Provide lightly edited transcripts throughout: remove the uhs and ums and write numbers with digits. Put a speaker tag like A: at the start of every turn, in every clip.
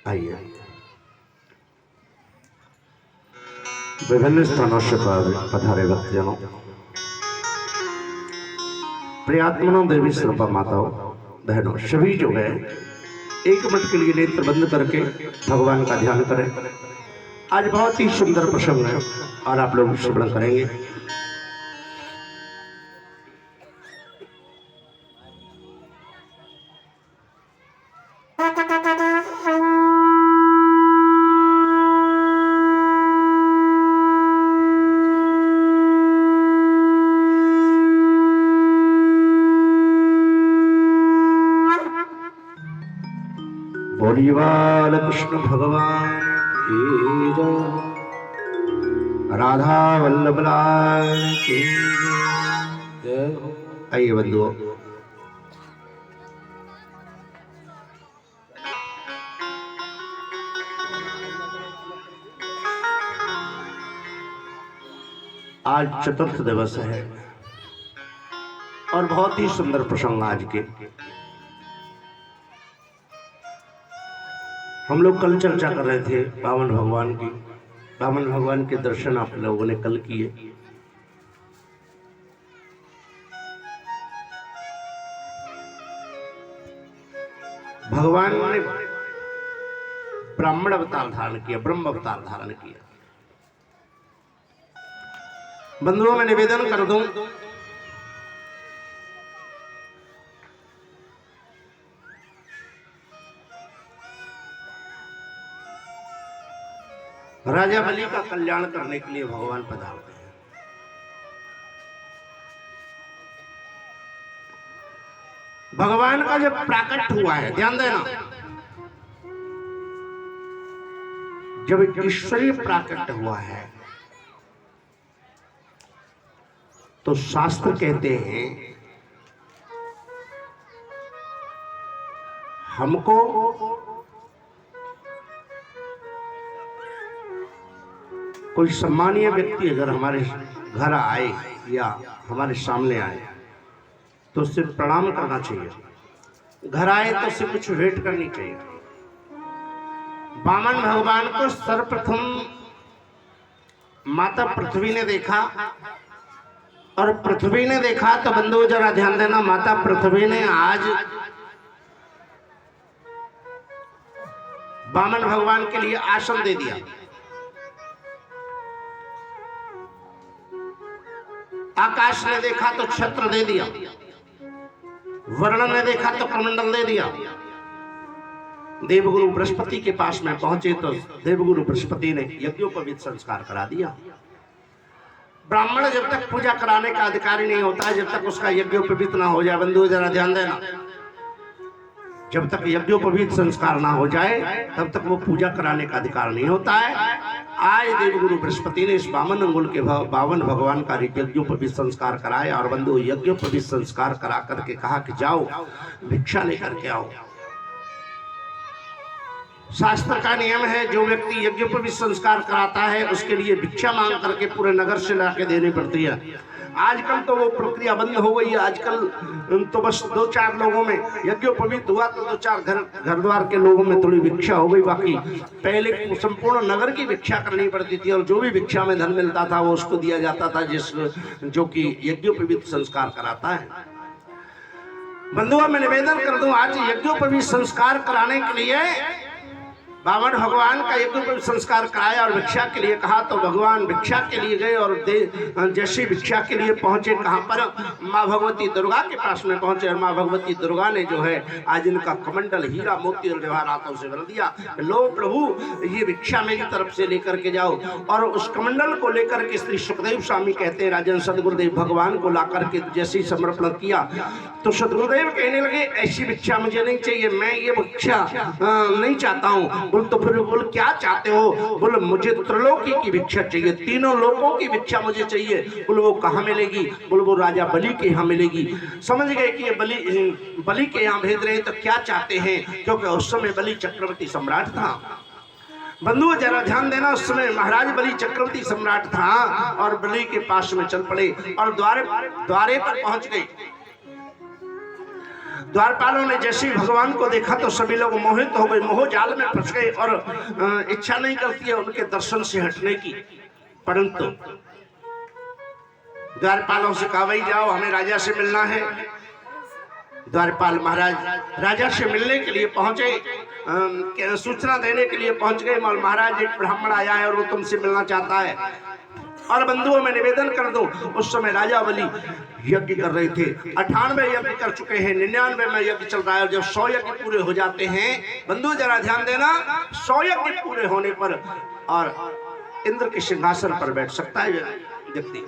A: आइए विभिन्न स्थानों से पधारे भक्तजनों, प्रियात्मनों, देवी स्वरूपा माताओं, बहनों, सभी जो है 1 मिनट के लिए नेत्र बंद करके भगवान का ध्यान करें। आज बहुत ही सुंदर प्रसंग है और आप लोग श्रवण करेंगे। बोलिवाल कृष्ण भगवान की जय, राधा वल्लभ लाल की जय। आइए बंधुओं, आज चतुर्थ दिवस है और बहुत ही सुंदर प्रसंग आज के। हम लोग कल चर्चा कर रहे थे बामन भगवान की। बामन भगवान के दर्शन आप लोगों ने कल किए। भगवान ने ब्राह्मण अवतार धारण किया, ब्रह्म अवतार धारण किया। बंधुओं, मैं निवेदन कर दूं, राजा बलि का कल्याण करने के लिए भगवान पधारते हैं। भगवान का जब प्राकट हुआ है, ध्यान देना, जब ईश्वरीय प्राकट हुआ है तो शास्त्र कहते हैं हमको कोई सम्मानीय व्यक्ति अगर हमारे घर आए या हमारे सामने आए तो उससे प्रणाम करना चाहिए। घर आए तो उससे कुछ भेंट करनी चाहिए। वामन भगवान को सर्वप्रथम माता पृथ्वी ने देखा, और पृथ्वी ने देखा तो बंधुओं जरा ध्यान देना, माता पृथ्वी ने आज वामन भगवान के लिए आसन दे दिया। आकाश ने देखा तो छत्र दे दिया, वर्ण ने देखा तो कमंडल दे दिया। देवगुरु बृहस्पति के पास में पहुंचे तो देवगुरु बृहस्पति ने यज्ञोपवीत संस्कार करा दिया। ब्राह्मण जब तक पूजा कराने का अधिकारी नहीं होता है, जब तक उसका यज्ञोपवीत ना हो जाए, बंधु जरा ध्यान देना, जब तक यज्ञोपवीत संस्कार ना हो जाए तब तक वो पूजा कराने का अधिकार नहीं होता है। आज देवगुरु बृहस्पति ने इस वामन अंगुल के बावन भगवान का यज्ञोपवीत संस्कार कराया और बंधु यज्ञोपवीत संस्कार करा करके कहा कि जाओ भिक्षा लेकर के आओ। शास्त्र का नियम है, जो व्यक्ति यज्ञोपवीत संस्कार कराता है उसके लिए भिक्षा मांग करके पूरे नगर से लाके देनी पड़ती है। आजकल तो वो प्रक्रिया बंद हो गई है। आजकल तो बस 2-4 लोगों में यज्ञोपवीत हुआ तो 2-4 घर द्वार के लोगों में थोड़ी भिक्षा हो गई। बाकी पहले संपूर्ण नगर की भिक्षा करनी पड़ती थी और जो भी भिक्षा में धन मिलता था वो उसको दिया जाता था, जो कि यज्ञोपवीत संस्कार कराता है। बंधुओं, मैं निवेदन कर दूं, आज यज्ञोपवीत संस्कार कराने के लिए वामन भगवान का यज्ञोपवीत संस्कार कराया और भिक्षा के लिए कहा तो भगवान भिक्षा के लिए गए और जैसी भिक्षा के लिए पहुंचे कहां पर, माँ भगवती दुर्गा के पास में पहुंचे और माँ भगवती दुर्गा ने जो है आज इनका कमंडल हीरा मोती और जवाहरातों से भर दिया। लो प्रभु, ये भिक्षा मेरी तरफ से लेकर के जाओ। और उस कमंडल को लेकर के श्री सुखदेव स्वामी कहते हैं राजन सदगुरुदेव भगवान को ला करके जैसे समर्पण किया तो सदगुरुदेव कहने लगे ऐसी भिक्षा मुझे नहीं चाहिए, मैं ये भिक्षा नहीं चाहता हूँ। बोल तो फिर बोल क्या चाहते हो? बोल मुझे त्रिलोकी की भिक्षा चाहिए, तीनों लोकों की भिक्षा मुझे चाहिए। बोल वो कहाँ मिलेगी? बोल वो राजा बलि के यहाँ मिलेगी। समझ गए कि ये बलि के यहाँ भेज रहे हैं तो क्या चाहते हैं, क्योंकि उस समय बलि चक्रवर्ती सम्राट था। बंधुओं जरा ध्यान देना, उस समय महाराज बलि चक्रवर्ती सम्राट था और बलि के पास में चल पड़े और द्वारे पर पहुंच गए। द्वारपालों ने जैसे ही भगवान को देखा तो सभी लोग मोहित हो गए, मोह जाल में फंस गए और इच्छा नहीं करती है उनके दर्शन से हटने की। परंतु द्वारपालों से कहा, भाई जाओ, हमें राजा से मिलना है। द्वारपाल महाराज राजा से मिलने के लिए पहुंचे, सूचना देने के लिए पहुंच गए। महाराज, एक ब्राह्मण आया है और वो तुमसे मिलना चाहता है, और बंधुओं में निवेदन कर दो। उस समय राजा बलि यज्ञ कर रहे थे, 98 यज्ञ कर चुके हैं, 99 में यज्ञ चल रहा है। जब 100 यज्ञ पूरे हो जाते हैं, बंधु जरा ध्यान देना, 100 यज्ञ पूरे होने पर और इंद्र के सिंहासन पर बैठ सकता है व्यक्ति।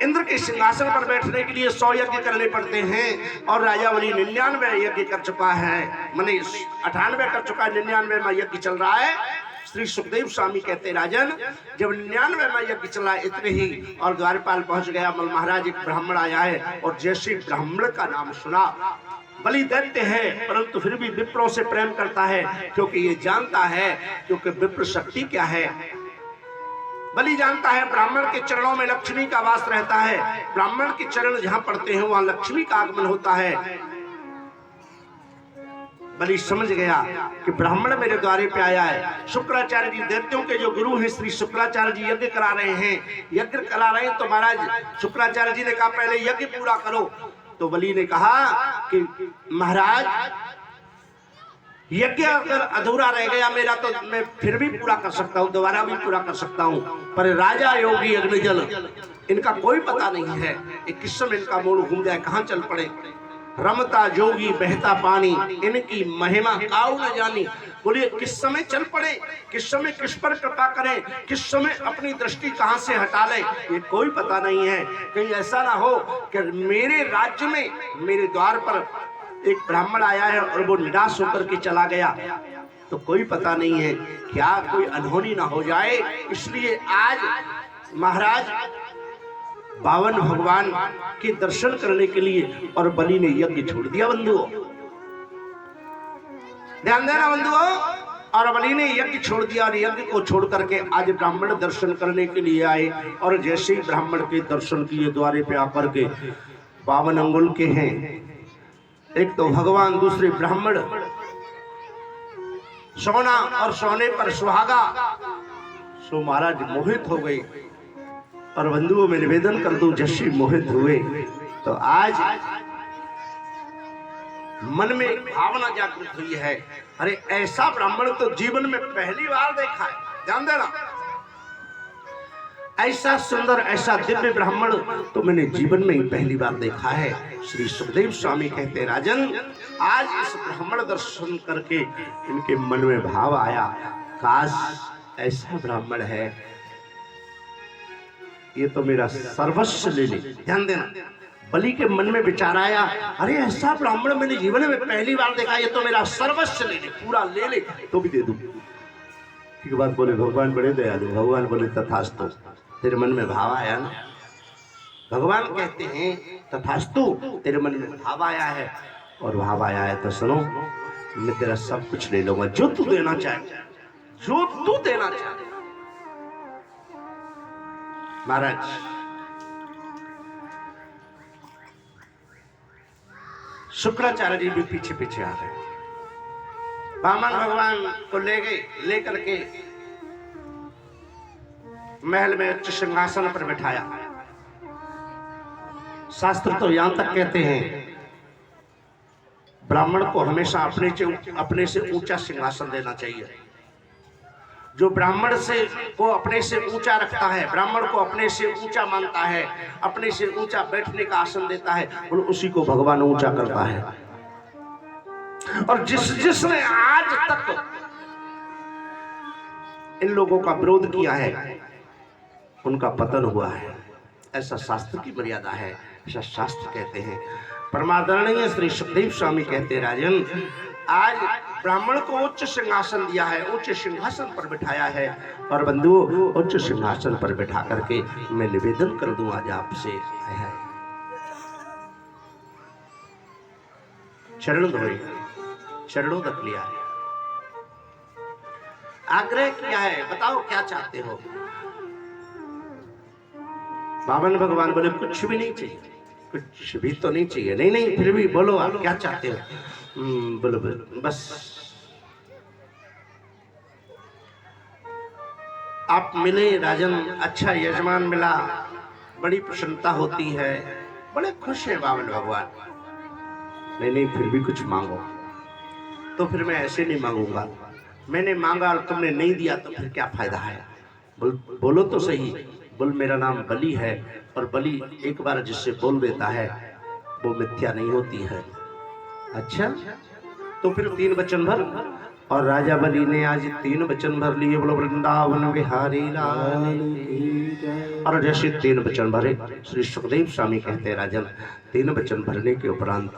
A: इंद्र के सिंहासन पर बैठने के लिए 100 यज्ञ करने पड़ते हैं, और राजा बलि 99 यज्ञ कर चुका है, माने 98 कर चुका है, 99 में यज्ञ चल रहा है। श्री सुखदेव स्वामी कहते, राजन, जब 99 में यज्ञ चला इतने ही और द्वारपाल पहुंच गया। महाराज, एक ब्राह्मण आया है, और जैसे ब्राह्मण का नाम सुना, बलि दैत्य है परंतु फिर भी विप्रों से प्रेम करता है, क्योंकि ये जानता है क्योंकि विप्र शक्ति क्या है। बलि जानता है ब्राह्मण के चरणों में लक्ष्मी का वास रहता है, ब्राह्मण के चरण जहां पड़ते हैं वहां लक्ष्मी का आगमन होता है। बलि समझ गया कि ब्राह्मण मेरे द्वारे पे आया है। शुक्राचार्य जी दैत्यों के जो गुरु हैं, श्री शुक्राचार्य जी यज्ञ करा रहे हैं। यज्ञ करा रहे हैं तो महाराज शुक्राचार्य जी ने कहा, पहले यज्ञ पूरा करो। तो बलि ने कहा कि महाराज, यज्ञ अगर अधूरा रह गया मेरा तो मैं फिर भी पूरा कर सकता हूँ, दोबारा भी पूरा कर सकता हूँ, पर राजा योगी अग्निजल, इनका कोई पता नहीं है किस समय इनका मूड घूम जाए, कहाँ चल पड़े। रमता जोगी बहता पानी, इनकी महिमा काऊ न जानी। बोलिए, किस समय चल पड़े, किस समय किस पर कृपा करें, किस समय अपनी दृष्टि कहां से हटा लें, ये कोई पता नहीं है। कहीं ऐसा ना हो कि मेरे राज्य में मेरे द्वार पर एक ब्राह्मण आया है और वो निराश होकर के चला गया, तो कोई पता नहीं है, क्या कोई अनहोनी ना हो जाए। इसलिए आज महाराज बावन भगवान के दर्शन करने के लिए और बलि ने यज्ञ छोड़ दिया। बंधुओं ध्यान देना बंधुओं, और बलि ने यज्ञ छोड़ दिया, और यज्ञ को छोड़ करके आज ब्राह्मण दर्शन करने के लिए आए। और जैसे ही ब्राह्मण के दर्शन किए, द्वारे पे आकर के 52 अंगुल के हैं, एक तो भगवान, दूसरे ब्राह्मण, सोना और सोने पर सुहागा। सो महाराज मोहित हो गए। और बंधुओं में निवेदन कर दूं, जैसे मोहित हुए तो आज मन में एक भावना जागृत हुई है, अरे ऐसा ब्राह्मण तो जीवन में पहली बार देखा है। ध्यान देना, ऐसा सुंदर, ऐसा दिव्य ब्राह्मण तो मैंने जीवन में ही पहली बार देखा है। श्री सुखदेव स्वामी कहते, राजन, आज इस ब्राह्मण दर्शन करके इनके मन में भाव आया, काश ऐसा ब्राह्मण है, ये तो मेरा सर्वस्व ले ले। ध्यान देना, बलि के मन में विचार आया, अरे ऐसा ब्राह्मण मैंने जीवन में पहली बार देखा, ये तो मेरा सर्वस्व ले ले, पूरा ले ले तो भी दे दूं। ठीक बात बोले भगवान, बड़े दयालु। भगवान बोले तथास्तु। तेरे मन में भाव आया ना, भगवान कहते हैं तथास्तु, तेरे मन में भाव आया है, और भाव आया है तो सुनो, मैं तेरा सब कुछ ले लूंगा, जो तू देना चाहे, जो तू देना चाहे। महाराज शुक्राचार्य जी भी पीछे पीछे आ रहे, वामन भगवान को ले गए, लेकर के महल में उच्च सिंहासन पर बिठाया। शास्त्र तो यहां तक कहते हैं, ब्राह्मण को हमेशा अपने से ऊंचा सिंहासन देना चाहिए। जो ब्राह्मण से को अपने से ऊंचा रखता है, ब्राह्मण को अपने से ऊंचा मानता है, अपने से ऊंचा बैठने का आसन देता है, और उसी को भगवान ऊंचा करता है। और जिसने आज तक इन लोगों का विरोध किया है, उनका पतन हुआ है। ऐसा शास्त्र की मर्यादा है, ऐसा शास्त्र कहते हैं। परमादरणीय श्री सुखदेव स्वामी कहते, राजन, आज ब्राह्मण को उच्च सिंहासन दिया है, उच्च सिंहासन पर बिठाया है। और बंधुओं, उच्च सिंहासन पर बिठा करके मैं निवेदन कर दूं आज आपसे, चरण धोए, चरणों तक लिया है, आग्रह किया है, बताओ क्या चाहते हो। बावन भगवान बोले कुछ भी नहीं चाहिए, कुछ भी तो नहीं चाहिए। नहीं नहीं, फिर भी बोलो आप क्या चाहते हो। बोलो बोलो, बस आप मिले राजन, अच्छा यजमान मिला, बड़ी प्रसन्नता होती है, बड़े खुश हैं बावन भगवान। नहीं नहीं, फिर भी कुछ मांगो। तो फिर मैं ऐसे नहीं मांगूंगा, मैंने मांगा और तुमने नहीं दिया तो फिर क्या फायदा है। बोलो तो सही। बोल मेरा नाम बलि है, और बलि एक बार जिससे बोल देता है वो मिथ्या नहीं होती है। अच्छा, तो फिर 3 वचन भर। और राजा बलि ने आज 3 वचन भर लिए। बोलो वृंदावन बिहारी लाल की जय। और जैसे 3 वचन भरे, श्री सुखदेव स्वामी कहते हैं राजन, 3 वचन भरने के उपरांत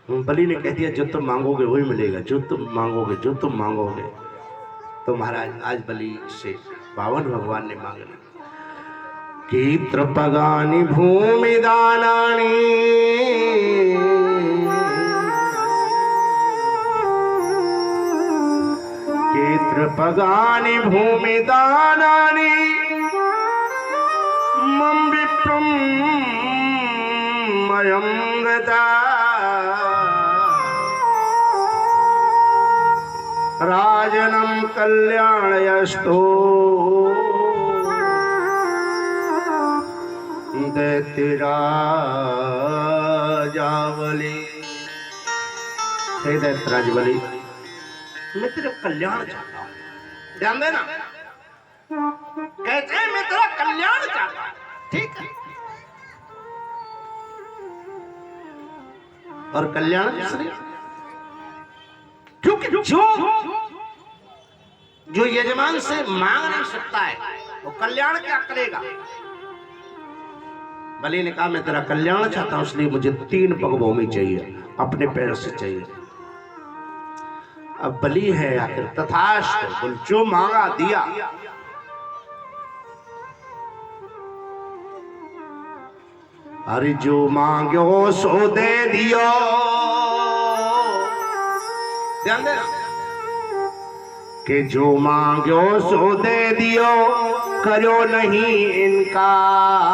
A: बलि ने कह दिया जो तुम मांगोगे वही मिलेगा, जो तुम मांगोगे, जो तुम मांगोगे। तो महाराज आज बलि से बावन भगवान ने मांग ली कि त्रपगानि भूमि दानानि त्रपगानि भूमि दानानि मम विप्रम मयं गता राजनं कल्याणयस्तो दैत्यराजावली। हे दैत्यराज बलि, मैं तेरा कल्याण चाहता हूं। ध्यान देना, कहते हैं मैं तेरा कल्याण चाहता हूं, ठीक है। और कल्याण किसने? क्योंकि जो यजमान से मांग नहीं सकता है वो कल्याण क्या करेगा। बलि ने कहा मैं तेरा कल्याण चाहता हूं, इसलिए मुझे 3 पग भूमि चाहिए, अपने पैर से चाहिए। अब बलि है आखिर, तथास्तु, बोल जो मांगा दिया। अरे जो मांगो सो दे दियो। ध्यान देना कि जो मांगो सो दे दियो, करो नहीं इनकार।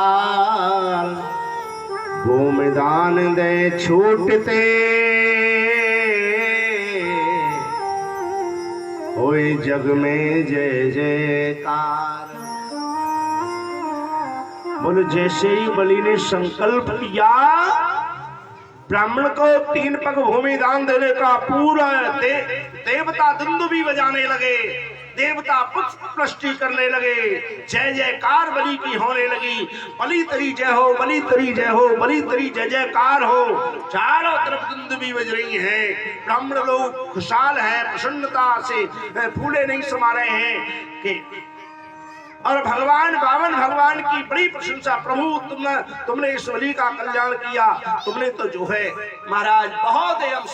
A: भूमि दान दे छूटते होए जग में जय जयकार। बोलो जैसे ही बलि ने संकल्प किया ब्राह्मण को 3 पग भूमि दान देने का, पूरा देवता दुंदुभी बजाने लगे, देवता पुष्प वृष्टि करने लगे, जय जयकार बलि की होने लगी। बलि तरी जय हो, बलि तरी जय हो, बलि तरी जय जयकार हो। चारों तरफ दुंदुभी बज रही है, ब्राह्मण लोग खुशहाल है, प्रसन्नता से फूले नहीं समा रहे हैं कि और भगवान बावन भगवान की बड़ी प्रशंसा। प्रभु तुमने इस बलि का कल्याण किया, तुमने तो जो है महाराज बहुत है, हम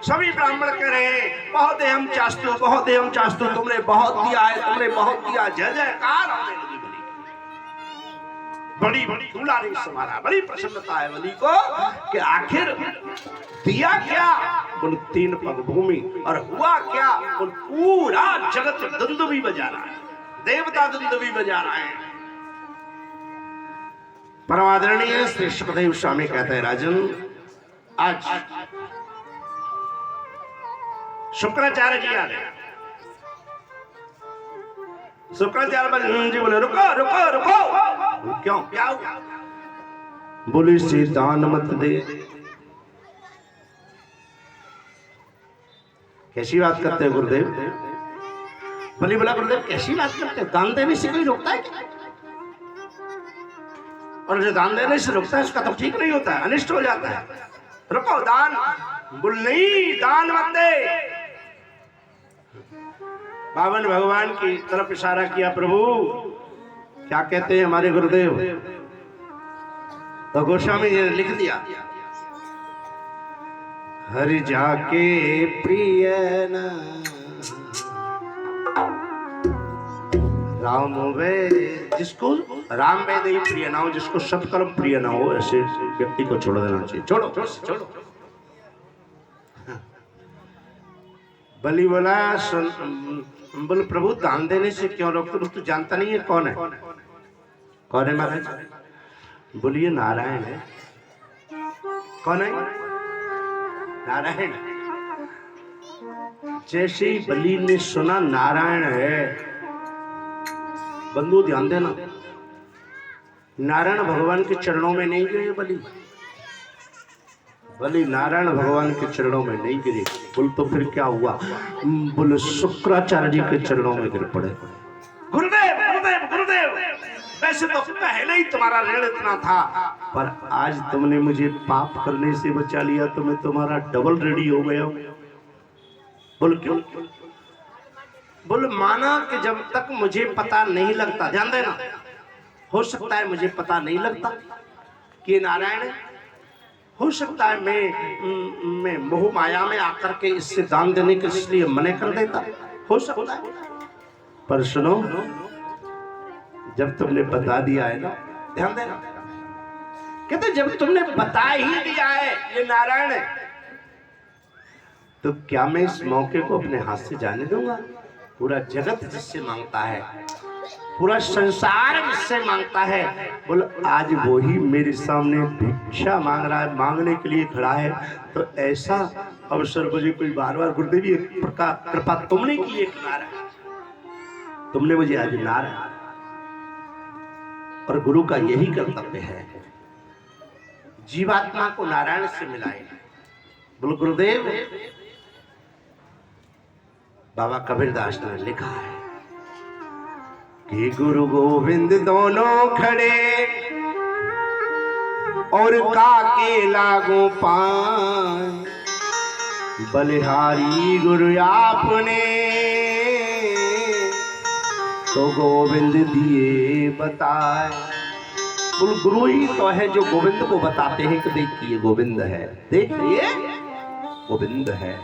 A: सभी ब्राह्मण कह रहे हैं बहुत है हम चास्तु, बहुत है हम चास्तु, तुमने बहुत दिया है, तुमने बहुत दिया। जय जयकार होने लगी बड़ी बड़ी फूला नहीं समारा, बड़ी प्रसन्नता है बलि को कि आखिर दिया क्या। बोल 3 पग भूमि, और हुआ क्या। बोल पूरा जगत दुंदुभी बजा रहा है, देवता दुंदुभी बजा रहे हैं। परमादरणीय श्री सुखदेव स्वामी कहते हैं राजन, आज शुक्राचार्य जी आ रहे। शुक्राचार्य जी बोले रुको रुको रुको। क्यों, क्या हुआ। बोले से दान मत दे। कैसी बात करते हैं गुरुदेव। बलि बोला गुरुदेव कैसी बात करते हैं, दान देने से कोई रोकता है क्या। और जो दान देने से रोकता है उसका तो ठीक नहीं होता है, अनिष्ट हो जाता है। रुको दान। बोल नहीं, दान मत दे। बावन भगवान की तरफ इशारा किया। प्रभु क्या कहते हैं हमारे गुरुदेव। तो गोस्वामी जी ने लिख दिया, हरि जाके प्रिय न राम वे, जिसको राम वेद ही प्रिय ना हो, जिसको सत्कर्म प्रिय ना हो, ऐसे व्यक्ति को छोड़ देना चाहिए। छोड़ो छोड़ो। बलि बोला बोले प्रभु दान देने से क्यों रोकते, तू जानता नहीं है कौन है। कौन है महाराज। बोलिए नारायण है। कौन है? नारायण। जैसे ही बलि ने सुना नारायण है, बंधु ध्यान देना, नारायण भगवान के चरणों में नहीं गिरे बलि नारायण भगवान के चरणों में नहीं गिरे। बोल तो फिर क्या हुआ? बोले शुक्राचार्य जी के चरणों में गिर पड़े। गुरुदेव गुरुदेव गुरुदेव, वैसे तो पहले ही तुम्हारा ऋण इतना था, पर आज तुमने मुझे पाप करने से बचा लिया, तो मैं तुम्हारा डबल ऋणी हो गया। बोल क्यों? बोल माना कि जब तक मुझे पता नहीं लगता, ध्यान देना, हो सकता है मुझे पता नहीं लगता कि नारायण है, हो सकता है मैं मोह माया में आकर के इससे दान देने के इसलिए मना कर देता, हो सकता है। पर सुनो, जब तुमने बता दिया है ना, ध्यान देना, कहते जब तुमने बता ही दिया है ये नारायण है, तो क्या मैं इस मौके को अपने हाथ से जाने दूंगा? पूरा जगत जिससे मांगता है, पूरा संसार जिससे मांगता है, बोल आज वो ही मेरे सामने भिक्षा मांग रहा है, मांगने के लिए खड़ा है, तो ऐसा अवसर मुझे कोई बार बार, गुरुदेव एक प्रकार कृपा तुमने की, एक नारायण तुमने मुझे आज नारायण, और गुरु का यही कर्तव्य है जीवात्मा को नारायण से मिलाए। बोल गुरुदेव, बाबा कबीरदास ने लिखा है कि गुरु गोविंद दोनों खड़े और काके लागू पाए, बलिहारी गुरु आपने तो गोविंद दिए बताए। बोल गुरु ही तो है जो गोविंद को बताते हैं कि देखिए गोविंद है, देखिए गोविंद है।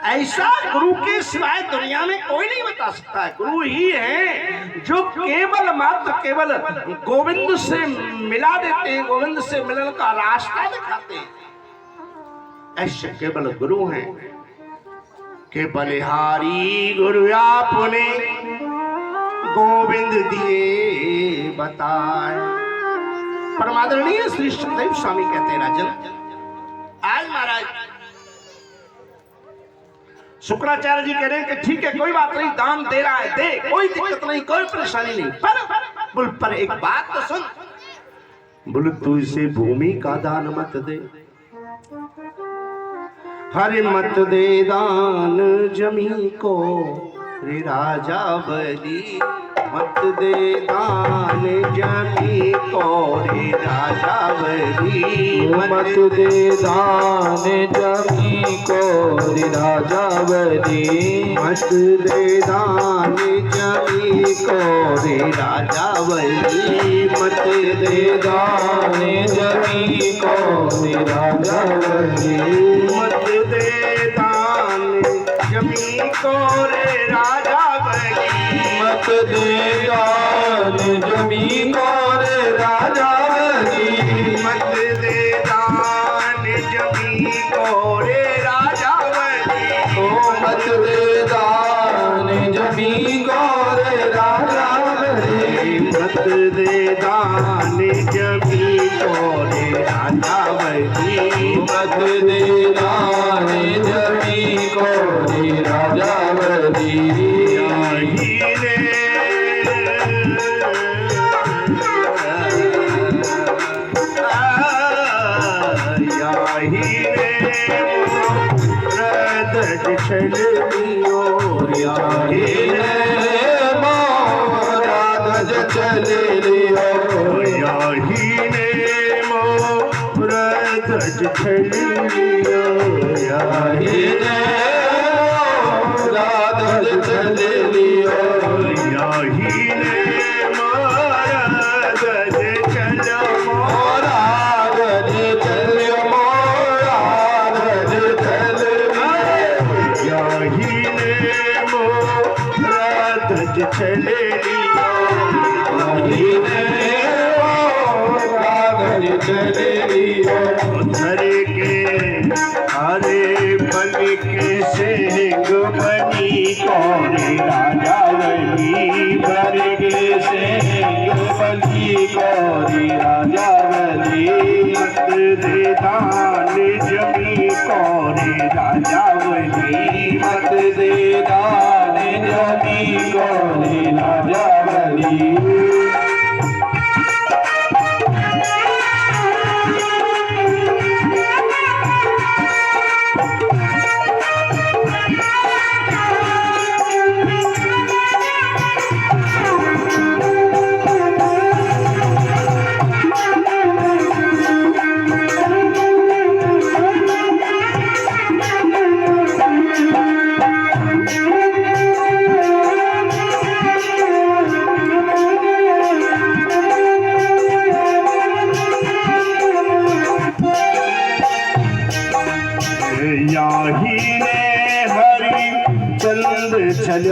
A: ऐसा गुरु के सिवाय दुनिया में कोई नहीं बता सकता है। गुरु ही है जो केवल मात्र केवल गोविंद से मिला देते हैं, गोविंद से मिलने का रास्ता दिखाते हैं। ऐसे केवल गुरु हैं के बलिहारी गुरु आपने गोविंद दिए बताए। परमादरणीय श्री सुखदेव स्वामी कहते हैं, राजन आज महाराज शुक्राचार्य जी कह रहे हैं कि ठीक है कोई बात नहीं, दान दे रहा है दे, कोई दिक्कत नहीं, कोई परेशानी नहीं, पर एक बात तो सुन, बोल तू इसे भूमि का दान मत दे, हरे मत दे दान जमीन को रे राजा बली, मत दे दान जमीन को रे राजा बली,
B: मत दे दान जमीन को रे राजा बली,
A: मत दे दान जमीन को रे राजा बली,
B: मत दे दान जमीन को रे राजा बली,
A: मत दे दान जमीन को रे राजा बली,
B: मत दे दान जमीन को रे राजा बली,
A: मत दे दान जमीन को रे राजा बली,
B: मत दे दान जमीन को रे राजा बली,
A: मत दे दान जमीन को रे राजा बली,
B: मत दे दान जमीन को रे राजा बली,
A: चल लियो
B: मोराज चल लियो,
A: याही ने मोराज चल लियो,
B: याही ने मोराज चल लियो,
A: याही ने मोराज चल
B: मोराज चल मोराज चल,
A: याही ने मोराज चल लियो,
B: याही ने मोराज चल लियो,
A: धर के हरे बन के सिंह बनी कौन राजा बली,
B: भर के सिंह बनी कौरी राजा बली,
A: मत दे दान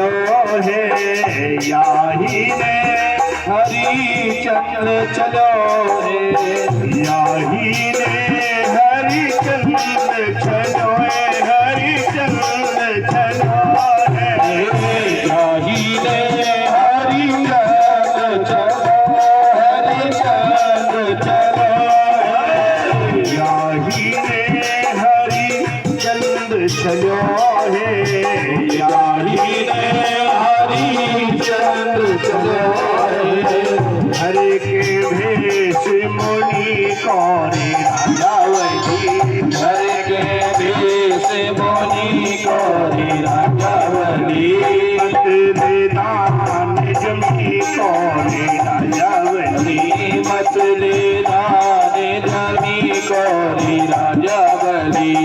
B: चलो है याही ने हरिचंद्र चलो है
A: याही ने हरिचंद्र चलो है, हरिचंद्र चलो है।
B: याही ने हरिचंद्र चलो हरिचंद्र चलो
A: याही ने हरिचंद्र चलो है,
B: याही ने हरिचंद्र चलो
A: हरे के भेष मुनि कौरे राजावली,
B: हरे के भेष मुनि कौरी राजावली
A: मत दे दान जमी कौरे राजावली,
B: मत ले दाने जमी कौरी राजावली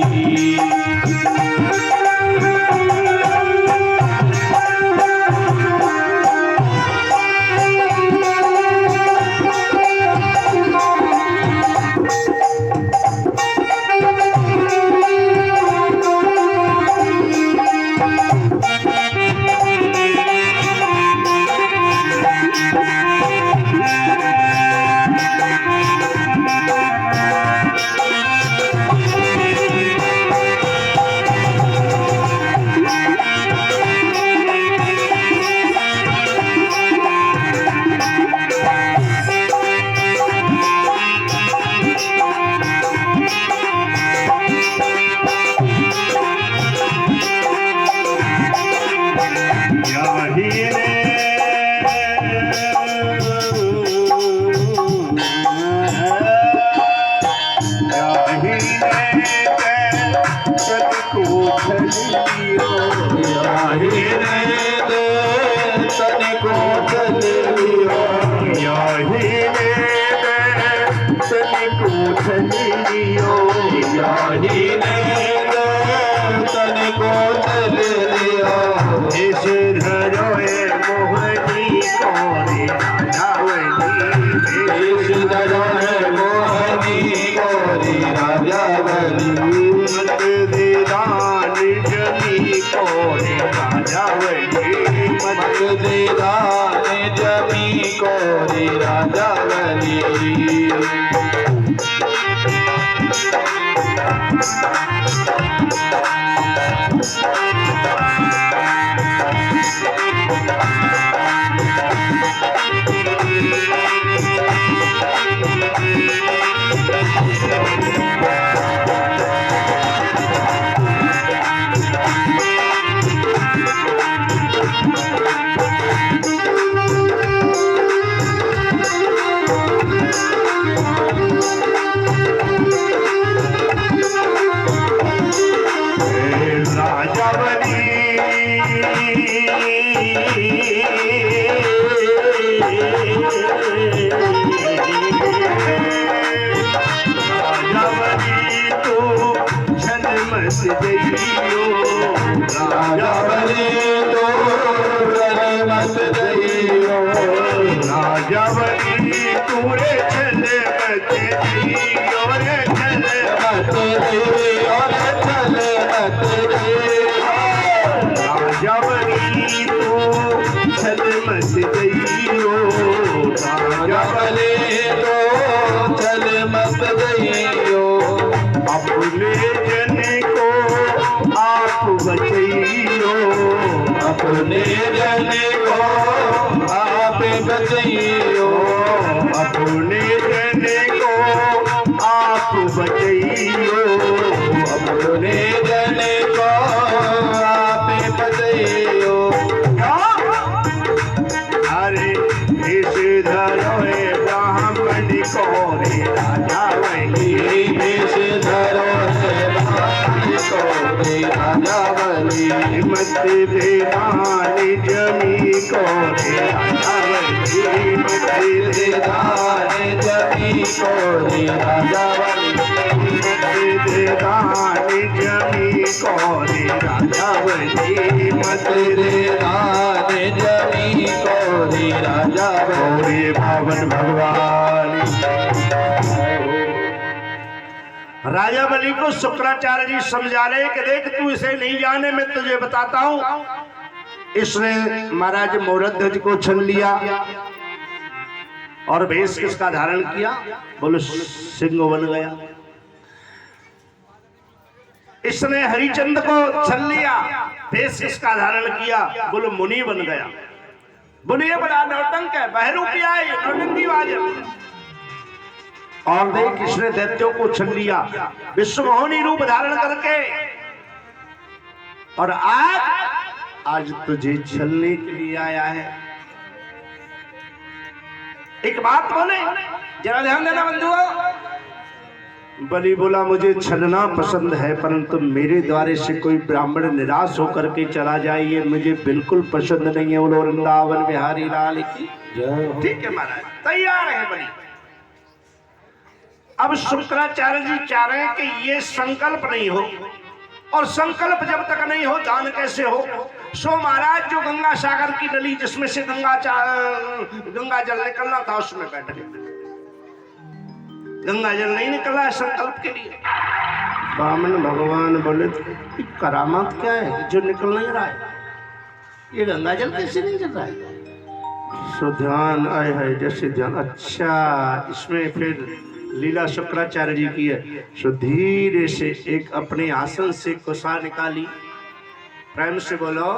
B: अपने जन को आप बचइयो
A: अपने जन को आप बचइयो
B: अपने जन को आप बचइयो
A: अरे इस धरो ब्राह्मण को रे राजा वही
B: देश धरो से को रे राजा बली
A: मत देदान जमी को रे राजा वही मत
B: दान जमी को रे राजा बली
A: देदान जमी को रे राजा वही मत
B: दान जमी को रे राजा
A: गौरी भावन भगवान। राजा बलि को शुक्राचार्य जी समझा रहे कि देख तू इसे नहीं जाने मैं तुझे बताता हूं इसने महाराज मोरध्वज को छन लिया और भेष किसका धारण किया? बोलो सिंह बन गया। इसने हरिचंद को छन लिया, भेष किसका धारण किया? बोलो मुनि बन गया। बोलो ये बड़ा नौटंक है, बहरूपिया है, नौटंकी बाज है। और देख इसने दैत्यों को छन लिया विश्व मोहिनी रूप धारण करके, और आज तुझे छलने के लिए आया है। एक बात बोले, जरा ध्यान देना बंधुओं। बलि बोला मुझे छलना पसंद है, परंतु मेरे द्वारे से कोई ब्राह्मण निराश होकर के चला जाए ये मुझे बिल्कुल पसंद नहीं है। बोलो वृंदावन बिहारी लाल की जय। ठीक है महाराज, तैयार है बलि। अब शुक्राचार्य जी चाह रहे हैं कि ये संकल्प नहीं हो, और संकल्प जब तक नहीं हो दान कैसे हो? सो महाराज जो गंगा सागर की नली जिसमें से गंगा जल निकलना था उसमें बैठ गए। गंगा जल नहीं निकला संकल्प के लिए। बामन भगवान बोले करामात क्या है जो निकल नहीं रहा है? ये गंगा जल कैसे नहीं चल रहा है? सो ध्यान आए है जैसे ध्यान। अच्छा, इसमें फिर लीला शुक्राचार्य जी की है। सो धीरे से एक अपने आसन से कुशा निकाली। प्रेम से बोलो,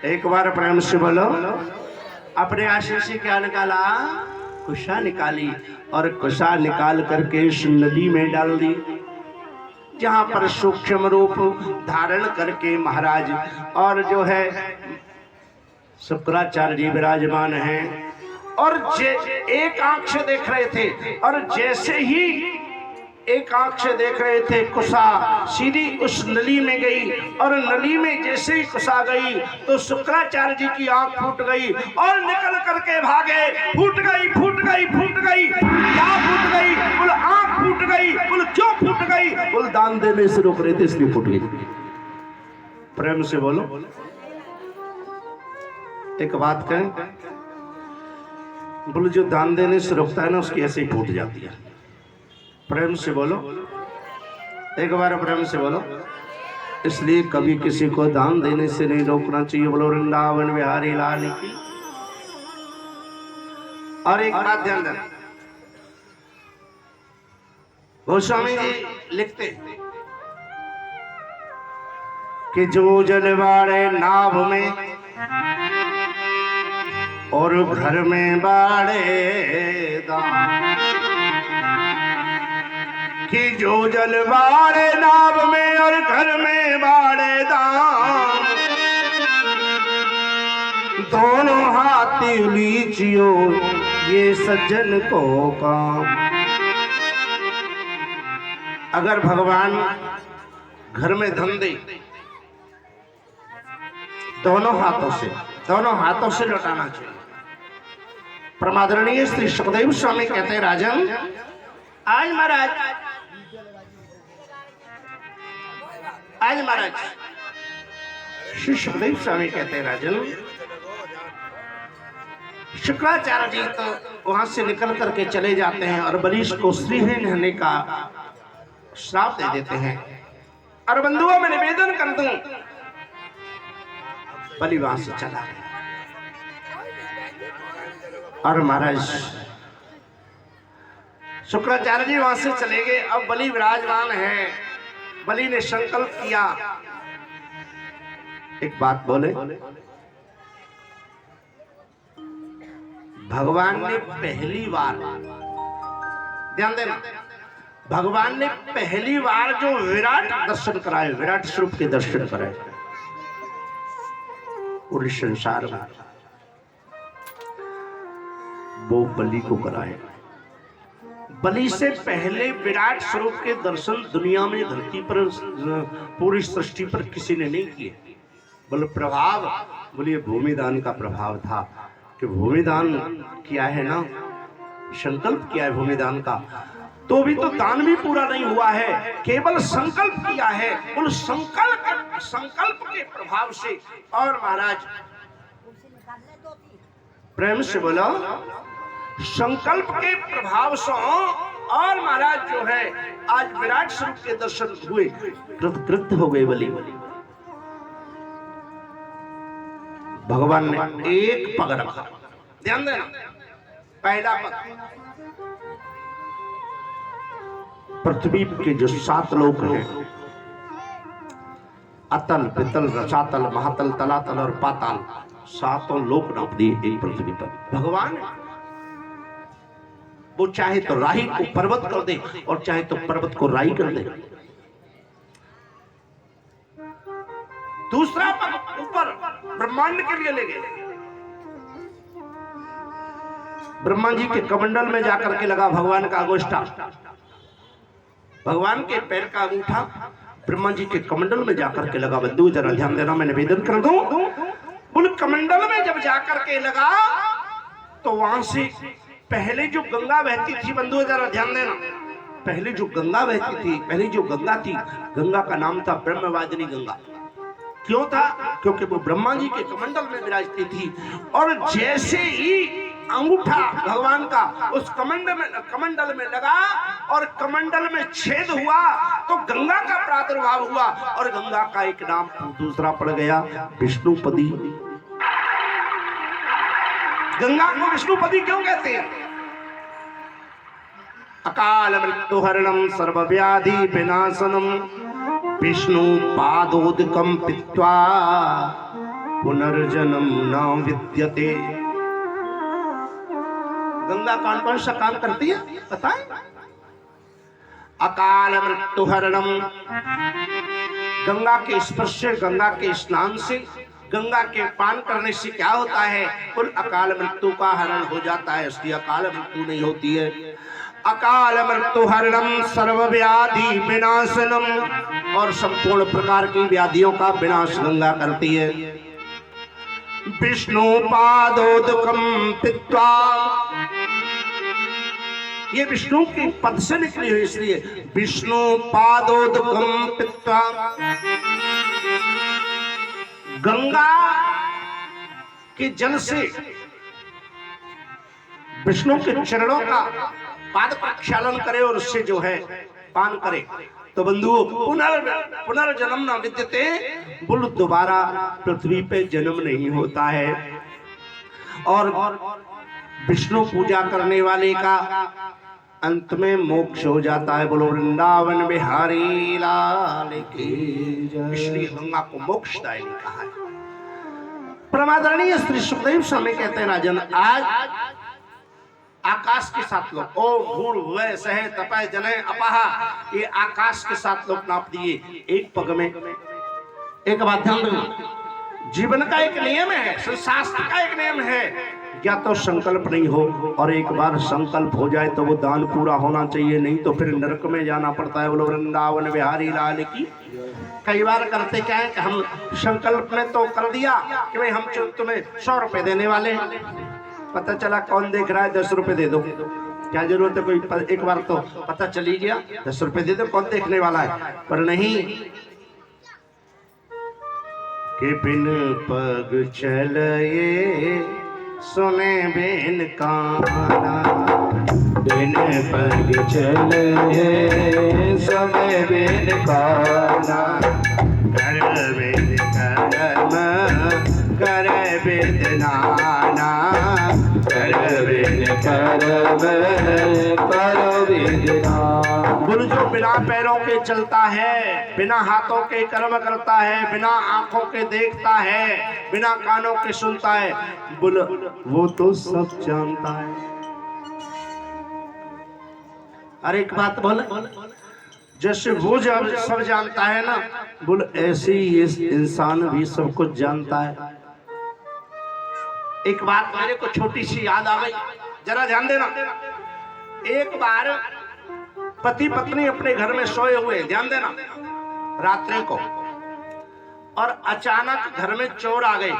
A: एक बार प्रेम से बोलो। अपने आसन से क्या निकाला? कुशा निकाली, और कुशा निकाल करके इस नदी में डाल दी, जहां पर सूक्ष्म रूप धारण करके महाराज और जो है शुक्राचार्य जी विराजमान हैं। और एक आंख से देख रहे थे, और जैसे ही एक आंख से देख रहे थे कुशा सीधी उस नली में गई, और नली में जैसे ही कुशा गई तो शुक्राचार्य जी की आंख फूट गई और निकल करके भागे। फूट गई, फूट गई, फूट गई। क्या फूट गई? बोल आंख फूट गई। बोल क्यों फूट गई? बोल दान देने से रोक रहे थे इसलिए फूट गई। प्रेम से बोलो। एक बात कहें, बोलो जो दान देने से रोकता है ना उसकी ऐसे ही फूट जाती है। प्रेम से बोलो, एक बार प्रेम से बोलो। इसलिए कभी किसी को दान देने से नहीं रोकना चाहिए। बोलो वृंदावन बिहारी लाल की। और एक बात ध्यान देना, गोस्वामी जी लिखते हैं कि जो जलवाड़े नाव में और घर में बाड़े दान, कि जो जलवाड़े नाव में और घर में बाड़े दान, दोनों हाथी लीजियो ये सज्जन को काम। अगर भगवान घर में धन दे, दोनों हाथों से लौटाना चाहिए। परमादरणीय श्री सुखदेव स्वामी कहते हैं, राजन आज महाराज श्री सुखदेव स्वामी कहते हैं, राजन शुक्राचार्य जी तो वहां से निकल करके चले जाते हैं और बलि को श्रीहीन होने का श्राप दे देते हैं। और बंधुओं में निवेदन कर दूं, बलि वहां से चला गया। और महाराज शुक्राचार्य जी वहां से चले गए। अब बलि विराजमान है। बलि ने संकल्प किया। एक बात बोले, भगवान ने पहली बार, ध्यान देना, भगवान ने पहली बार जो विराट दर्शन कराए, विराट स्वरूप के दर्शन कराए पूरे संसार में, वो बलि को कराए। बलि से पहले विराट स्वरूप के दर्शन दुनिया में, धरती पर, पूरी सृष्टि पर किसी ने नहीं किए। बोले प्रभाव, बोलिए भूमिदान का प्रभाव था कि भूमिदान किया है ना, संकल्प किया है भूमिदान का, तो भी तो दान भी पूरा नहीं हुआ है, केवल संकल्प किया है। बोले संकल्प के प्रभाव से। और महाराज प्रेम से बोलो, संकल्प के प्रभाव से और महाराज जो है आज विराट स्वरूप के दर्शन हुए, कृतकृत्य हो गए बलि। भगवान ने एक पग रखा। ध्यान देना, पहला पग पृथ्वी के जो 7 लोक हैं, अतल पितल रसातल महातल तलातल और पाताल, 7 लोक नाप दिए एक पृथ्वी पर भगवान। वो चाहे तो राही को पर्वत कर दे और चाहे तो पर्वत को राई कर दे। दूसरा पग ऊपर ब्रह्मांड के लिए ले गए। ब्रह्मा जी के कमंडल में जाकर के लगा भगवान का अंगूठा, भगवान के पैर का अंगूठा ब्रह्मा जी के कमंडल में जाकर के लगा। बंधु जरा ध्यान देना, मैं निवेदन कर दूं। बोल कमंडल में जब जाकर के लगा तो वहां से पहले जो गंगा बहती थी, बंधु जरा ध्यान देना, पहले जो गंगा बहती थी, पहले जो गंगा थी, गंगा का नाम था ब्रह्मवादिनी गंगा। क्यों था? क्योंकि वो ब्रह्मा जी के कमंडल में विराजती थी। और जैसे ही अंगूठा भगवान का उस कमंडल में लगा और कमंडल में छेद हुआ तो गंगा का प्रादुर्भाव हुआ और गंगा का एक नाम दूसरा पड़ गया, विष्णुपदी। गंगा को विष्णुपदी क्यों कहते हैं? अकाल मृत्यु हरणम सर्वव्याधि विनाशनम विष्णु पादोदकम पित्वा पुनर्जन्म न विद्यते। गंगा कौन कौन सा काम करती है बताएं? अकाल मृत्यु हरणम, गंगा के स्पर्श से, गंगा के स्नान से, गंगा के पान करने से क्या होता है? कुल अकाल मृत्यु का हरण हो जाता है, इसकी अकाल मृत्यु नहीं होती है। अकाल मृत्यु हरणम सर्वव्याधि विनाशनम, और संपूर्ण प्रकार की व्याधियों का विनाश गंगा करती है। विष्णु पादोदकम पित्वा, ये विष्णु के पद से निकली हुई इसलिए विष्णु पादोदकम पित्वा। गंगा के जल से विष्णु के चरणों का पाद प्रक्षालन करे और उससे जो है पान करे तो बंधुओं पुनर्जन्म न विद्यते, बोल दोबारा पृथ्वी पे जन्म नहीं होता है। और विष्णु पूजा करने वाले का अंत में मोक्ष हो जाता है। बोलो वृंदावन बिहारी लाल की जय। इसलिए गंगा को मोक्षदायिनी कहा है। परमादरणीय श्री सुखदेव स्वामी कहते हैं, राजन आज आकाश के 7 लोग, ओ भूर भुवः सह तपः जने अपहा, ये आकाश के 7 लोग नाप दिए एक पग में। एक बात ध्यान रखना, जीवन का एक नियम है, शास्त्र का एक नियम है, या तो संकल्प नहीं हो और एक बार संकल्प हो जाए तो वो दान पूरा होना चाहिए, नहीं तो फिर नरक में जाना पड़ता है। बोलो वृंदावन बिहारी लाल की। कई बार करते क्या है कि हम संकल्प में तो कर दिया कि भाई हम तुम्हें 100 रुपए देने वाले हैं, पता चला कौन देख रहा है, 10 रुपए दे दो, क्या जरूरत है? कोई एक बार तो पता चली गया, 10 रुपए दे दो, कौन देखने वाला है? पर नहीं कि बिन पग चले सुने बिन काना,
B: बिन पग चले सुने बिन काना,
A: कर बिन कर्म कर बिन नाना,
B: कर बिन कर्म कर बिन नाना।
A: बोल जो बिना पैरों के चलता है, बिना हाथों के कर्म करता है, बिना आंखों के देखता है, बिना कानों के सुनता है, बोल वो तो सब जानता है। अरे एक बात बोले, जैसे वो जब सब जानता है ना, बोल ऐसे ही ये इंसान भी सब कुछ जानता है। एक बात मेरे को छोटी सी याद आ गई, जरा ध्यान देना। एक बार पति पत्नी अपने घर में सोए हुए, ध्यान देना, रात्रि को, और अचानक घर में चोर आ गए।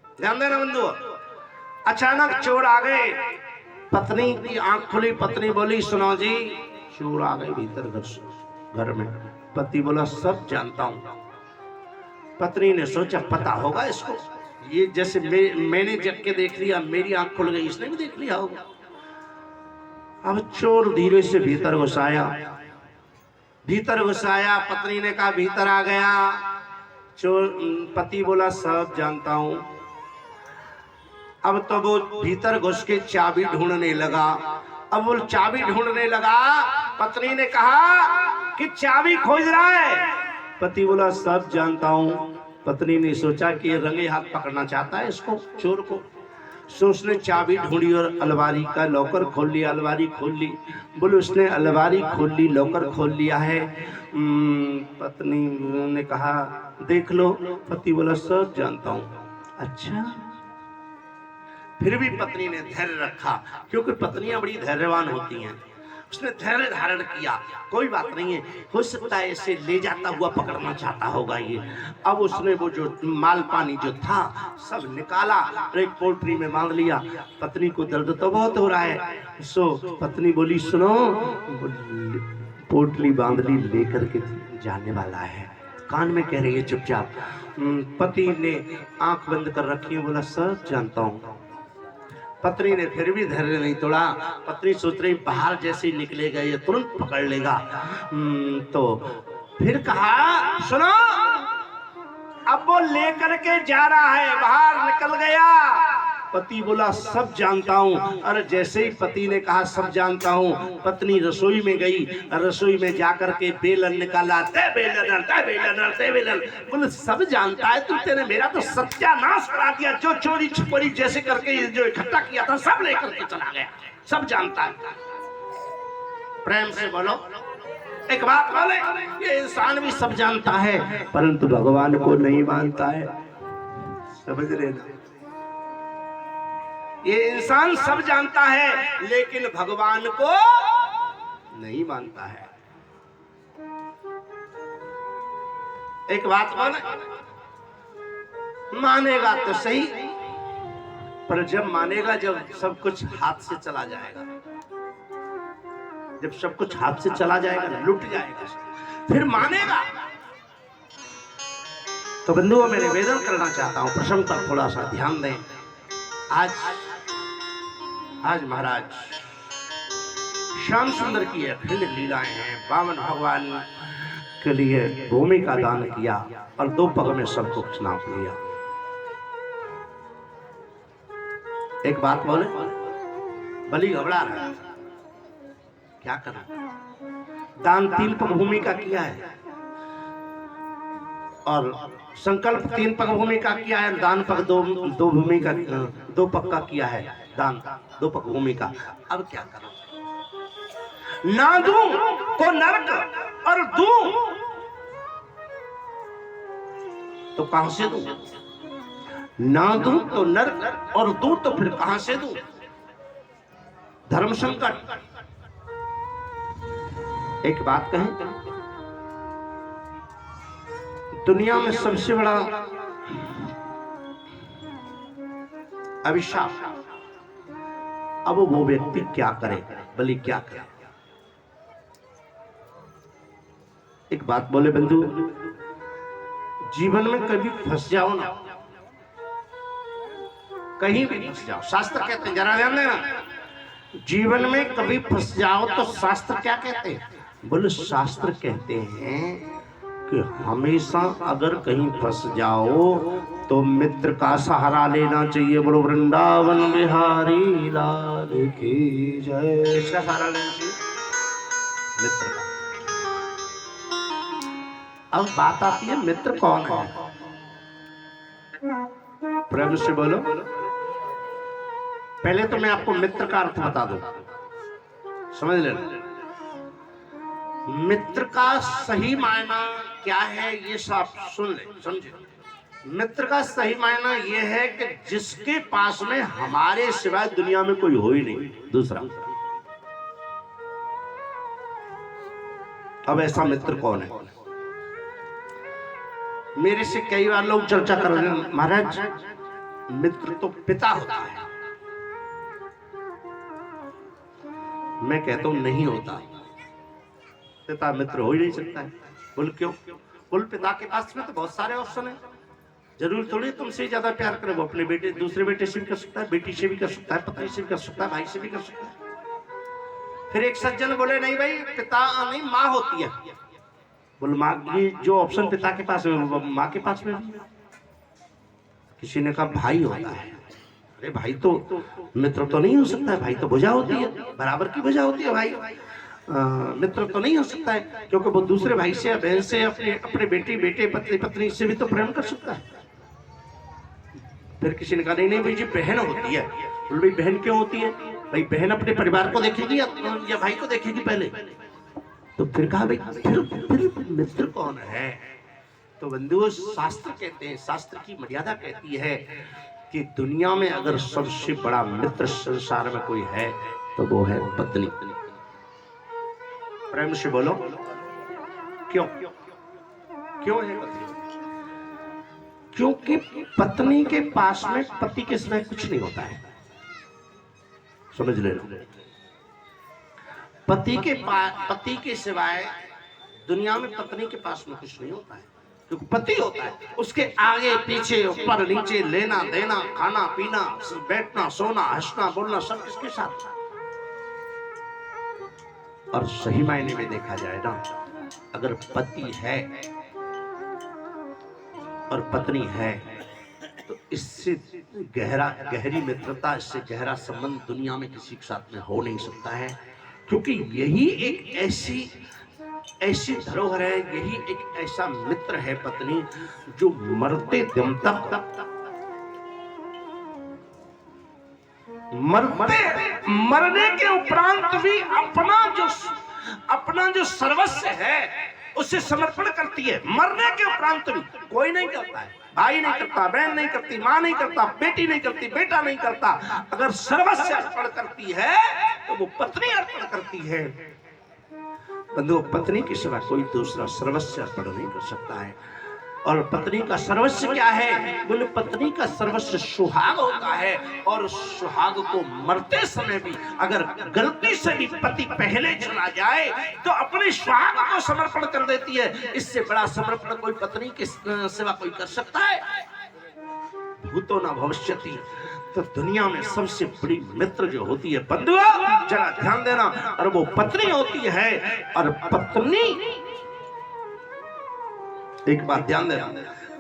A: ध्यान देना बंधु, अचानक चोर आ गए। पत्नी की आंख खुली, पत्नी बोली सुनो जी चोर आ गए भीतर घर में। पति बोला सब जानता हूं। पत्नी ने सोचा पता होगा इसको, ये जैसे मैंने जग के देख लिया, मेरी आंख खुल गई, इसने भी देख लिया होगा। अब चोर धीरे से भीतर घुसाया, पत्नी ने कहा भीतर आ गया। चोर पति बोला सब जानता हूं। अब तो वो भीतर घुस के चाबी ढूंढने लगा। अब वो चाबी ढूंढने लगा, पत्नी ने कहा कि चाबी खोज रहा है। पति बोला सब जानता हूं। पत्नी ने सोचा कि ये रंगे हाथ पकड़ना चाहता है इसको, चोर को। सो उसने चाबी ढूंढी और अलमारी का लॉकर खोल लिया, अलमारी खोल ली। बोले उसने अलमारी खोल ली, लॉकर खोल लिया है। पत्नी ने कहा देख लो। पति बोला सब जानता हूं। अच्छा। फिर भी पत्नी ने धैर्य रखा, क्योंकि पत्नियां बड़ी धैर्यवान होती हैं। उसने धैर्य धारण किया, कोई बात नहीं है, हो सकता है इसे ले जाता हुआ पकड़ना चाहता होगा ये। अब उसने वो जो माल पानी जो था सब निकाला और एक पोल्ट्री में बांध लिया। पत्नी को दर्द तो बहुत हो रहा है। सो पत्नी बोली सुनो, पोल्ट्री बांध ली, लेकर के जाने वाला है। कान में कह रही है चुपचाप। पति ने आंख बंद कर रखी, बोला सब जानता हूँ। पत्नी ने फिर भी धैर्य नहीं तोड़ा। पत्नी सोच रही बाहर जैसे ही निकलेगा ये तुरंत पकड़ लेगा। तो फिर कहा सुनो, अब वो लेकर के जा रहा है, बाहर निकल गया। पति बोला सब जानता हूँ। अरे जैसे ही पति ने कहा सब जानता हूँ, पत्नी रसोई में गई। रसोई में जाकर के बेलन निकाला, ते बेलन, ते बेलन, ते बेलन। बोले सब जानता है तू, तेने मेरा तो सत्यानाश करा दिया। जो चोरी छुपरी जैसे करके जो इकट्ठा किया था सब लेकर के चला गया। सब जानता है। प्रेम से बोलो, एक बात बोले, ये इंसान भी सब जानता है परंतु भगवान को नहीं मानता है। समझ लेना, ये इंसान सब जानता है लेकिन भगवान को नहीं मानता है। एक बात बोले, मानेगा तो सही, पर जब मानेगा जब सब कुछ हाथ से चला जाएगा। जब सब कुछ हाथ से चला जाएगा, लुट जाएगा, फिर मानेगा। तो बंधुओं, मैं निवेदन करना चाहता हूं, प्रसंग पर थोड़ा सा ध्यान दें। आज महाराज श्याम सुंदर की अखिल लीलाएं हैं। बामन भगवान के लिए भूमि का दान किया और 2 पग में सब कुछ नाप लिया। एक बात बोले, बलि घबरा रहा है, क्या करा? दान 3 पग भूमि का किया है और संकल्प 3 पग भूमि का किया है, दान पग 2 भूमि का, 2 पग का किया है दान, 2 पग भूमि का। अब क्या करो? ना दूं तो नरक और दूं तो कहां से दूं? ना दूं तो नरक और दूं तो फिर कहां से दूं? धर्म संकट। एक बात कहें, दुनिया में सबसे बड़ा अभिशाप, अब वो व्यक्ति क्या करे, बलि क्या करे? एक बात बोले बंधु, जीवन में कभी फंस जाओ ना, कहीं भी फंस जाओ, शास्त्र कहते हैं, जरा ध्यान देना, जीवन में कभी फंस जाओ तो शास्त्र क्या कहते हैं? बोले शास्त्र कहते हैं कि हमेशा अगर कहीं फंस जाओ तो मित्र का सहारा लेना चाहिए। बोलो वृंदावन बिहारी लाल की जय। किसका सहारा लेना चाहिए? मित्र का। अब बात आती है, मित्र कौन है? प्रेम से बोलो। पहले तो मैं आपको मित्र का अर्थ बता दूं, समझ लेना। मित्र का सही मायना क्या है ये सब सुन ले, समझे। मित्र का सही मायना ये है कि जिसके पास में हमारे सिवाय दुनिया में कोई हो ही नहीं दूसरा। अब ऐसा मित्र कौन है? मेरे से कई बार लोग चर्चा कर रहे हैं, महाराज मित्र तो पिता होता है। मैं कहता हूं नहीं होता, पिता मित्र हो ही नहीं सकता है। बोल क्यों? बोल पिता के पास में तो बहुत सारे ऑप्शन है, जरूर थोड़ी तुमसे ज्यादा प्यार करे। वो अपने बेटे, दूसरे बेटे से भी कर सकता है, बेटी से भी कर सकता है, पत्नी से भी कर सकता है, भाई से भी कर सकता है। फिर एक सज्जन बोले नहीं भाई पिता नहीं माँ होती है। बोले माँ, ये जो ऑप्शन पिता के पास है वो माँ के पास में भी है। किसी ने कहा भाई होता है। अरे भाई तो मित्र तो नहीं हो सकता है, भाई तो भुजा होती है, बराबर की भुजा होती है भाई। मित्र तो नहीं हो सकता है, क्योंकि वो दूसरे भाई से या बहन से, अपने अपने बेटे बेटे पत्नी पत्नी से भी तो प्रेम कर सकता है। फिर किसी ने कहा नहीं नहीं भाई जी बहन होती है। बोले भाई बहन क्यों होती है? भाई बहन अपने परिवार को देखेगी या भाई को देखेगी पहले? तो फिर कहा भाई फिर मित्र कौन है? तो बंधुओं, शास्त्र कहते हैं, शास्त्र की मर्यादा कहती है कि दुनिया में अगर सबसे बड़ा मित्र संसार में कोई है तो वो है पत्नी। प्रेम से बोलो क्यों? क्यों है पत्नी? क्योंकि पत्नी के पास में पति के सिवाय कुछ नहीं होता है। समझ लेना, पति के सिवाय दुनिया में पत्नी के पास में कुछ नहीं होता है। क्योंकि पति होता है, उसके आगे पीछे ऊपर नीचे, लेना देना, खाना पीना, बैठना सोना, हंसना बोलना सब इसके साथ। और सही मायने में देखा जाए ना, अगर पति है और पत्नी है तो इससे गहरी मित्रता, इससे गहरा संबंध दुनिया में किसी के साथ में हो नहीं सकता है। क्योंकि यही एक ऐसी धरोहर है, यही एक ऐसा मित्र है पत्नी, जो मरते दम तक मरने के उपरांत भी अपना जो सर्वस्व है उसे समर्पण करती है। मरने के उपरांत भी कोई नहीं करता है, भाई नहीं करता, बहन नहीं करती, माँ नहीं करता, बेटी नहीं करती, बेटा नहीं करता। अगर सर्वस्व अर्पण करती है तो वो पत्नी अर्पण करती है। बंधु, पत्नी के सिवा कोई दूसरा सर्वस्व अर्पण नहीं कर सकता है। और पत्नी का सर्वस्व क्या है? बोले पत्नी का सर्वस्व सुहाग होता है। और सुहाग को मरते समय भी अगर गलती से भी पति पहले चला जाए तो अपने सुहाग को समर्पण कर देती है। इससे बड़ा समर्पण कोई पत्नी के सिवा कोई कर सकता है? भूतो न भविष्यति। तो दुनिया में सबसे बड़ी मित्र जो होती है बंधुओं, जरा ध्यान देना, और वो पत्नी होती है। और पत्नी, एक बात ध्यान देना,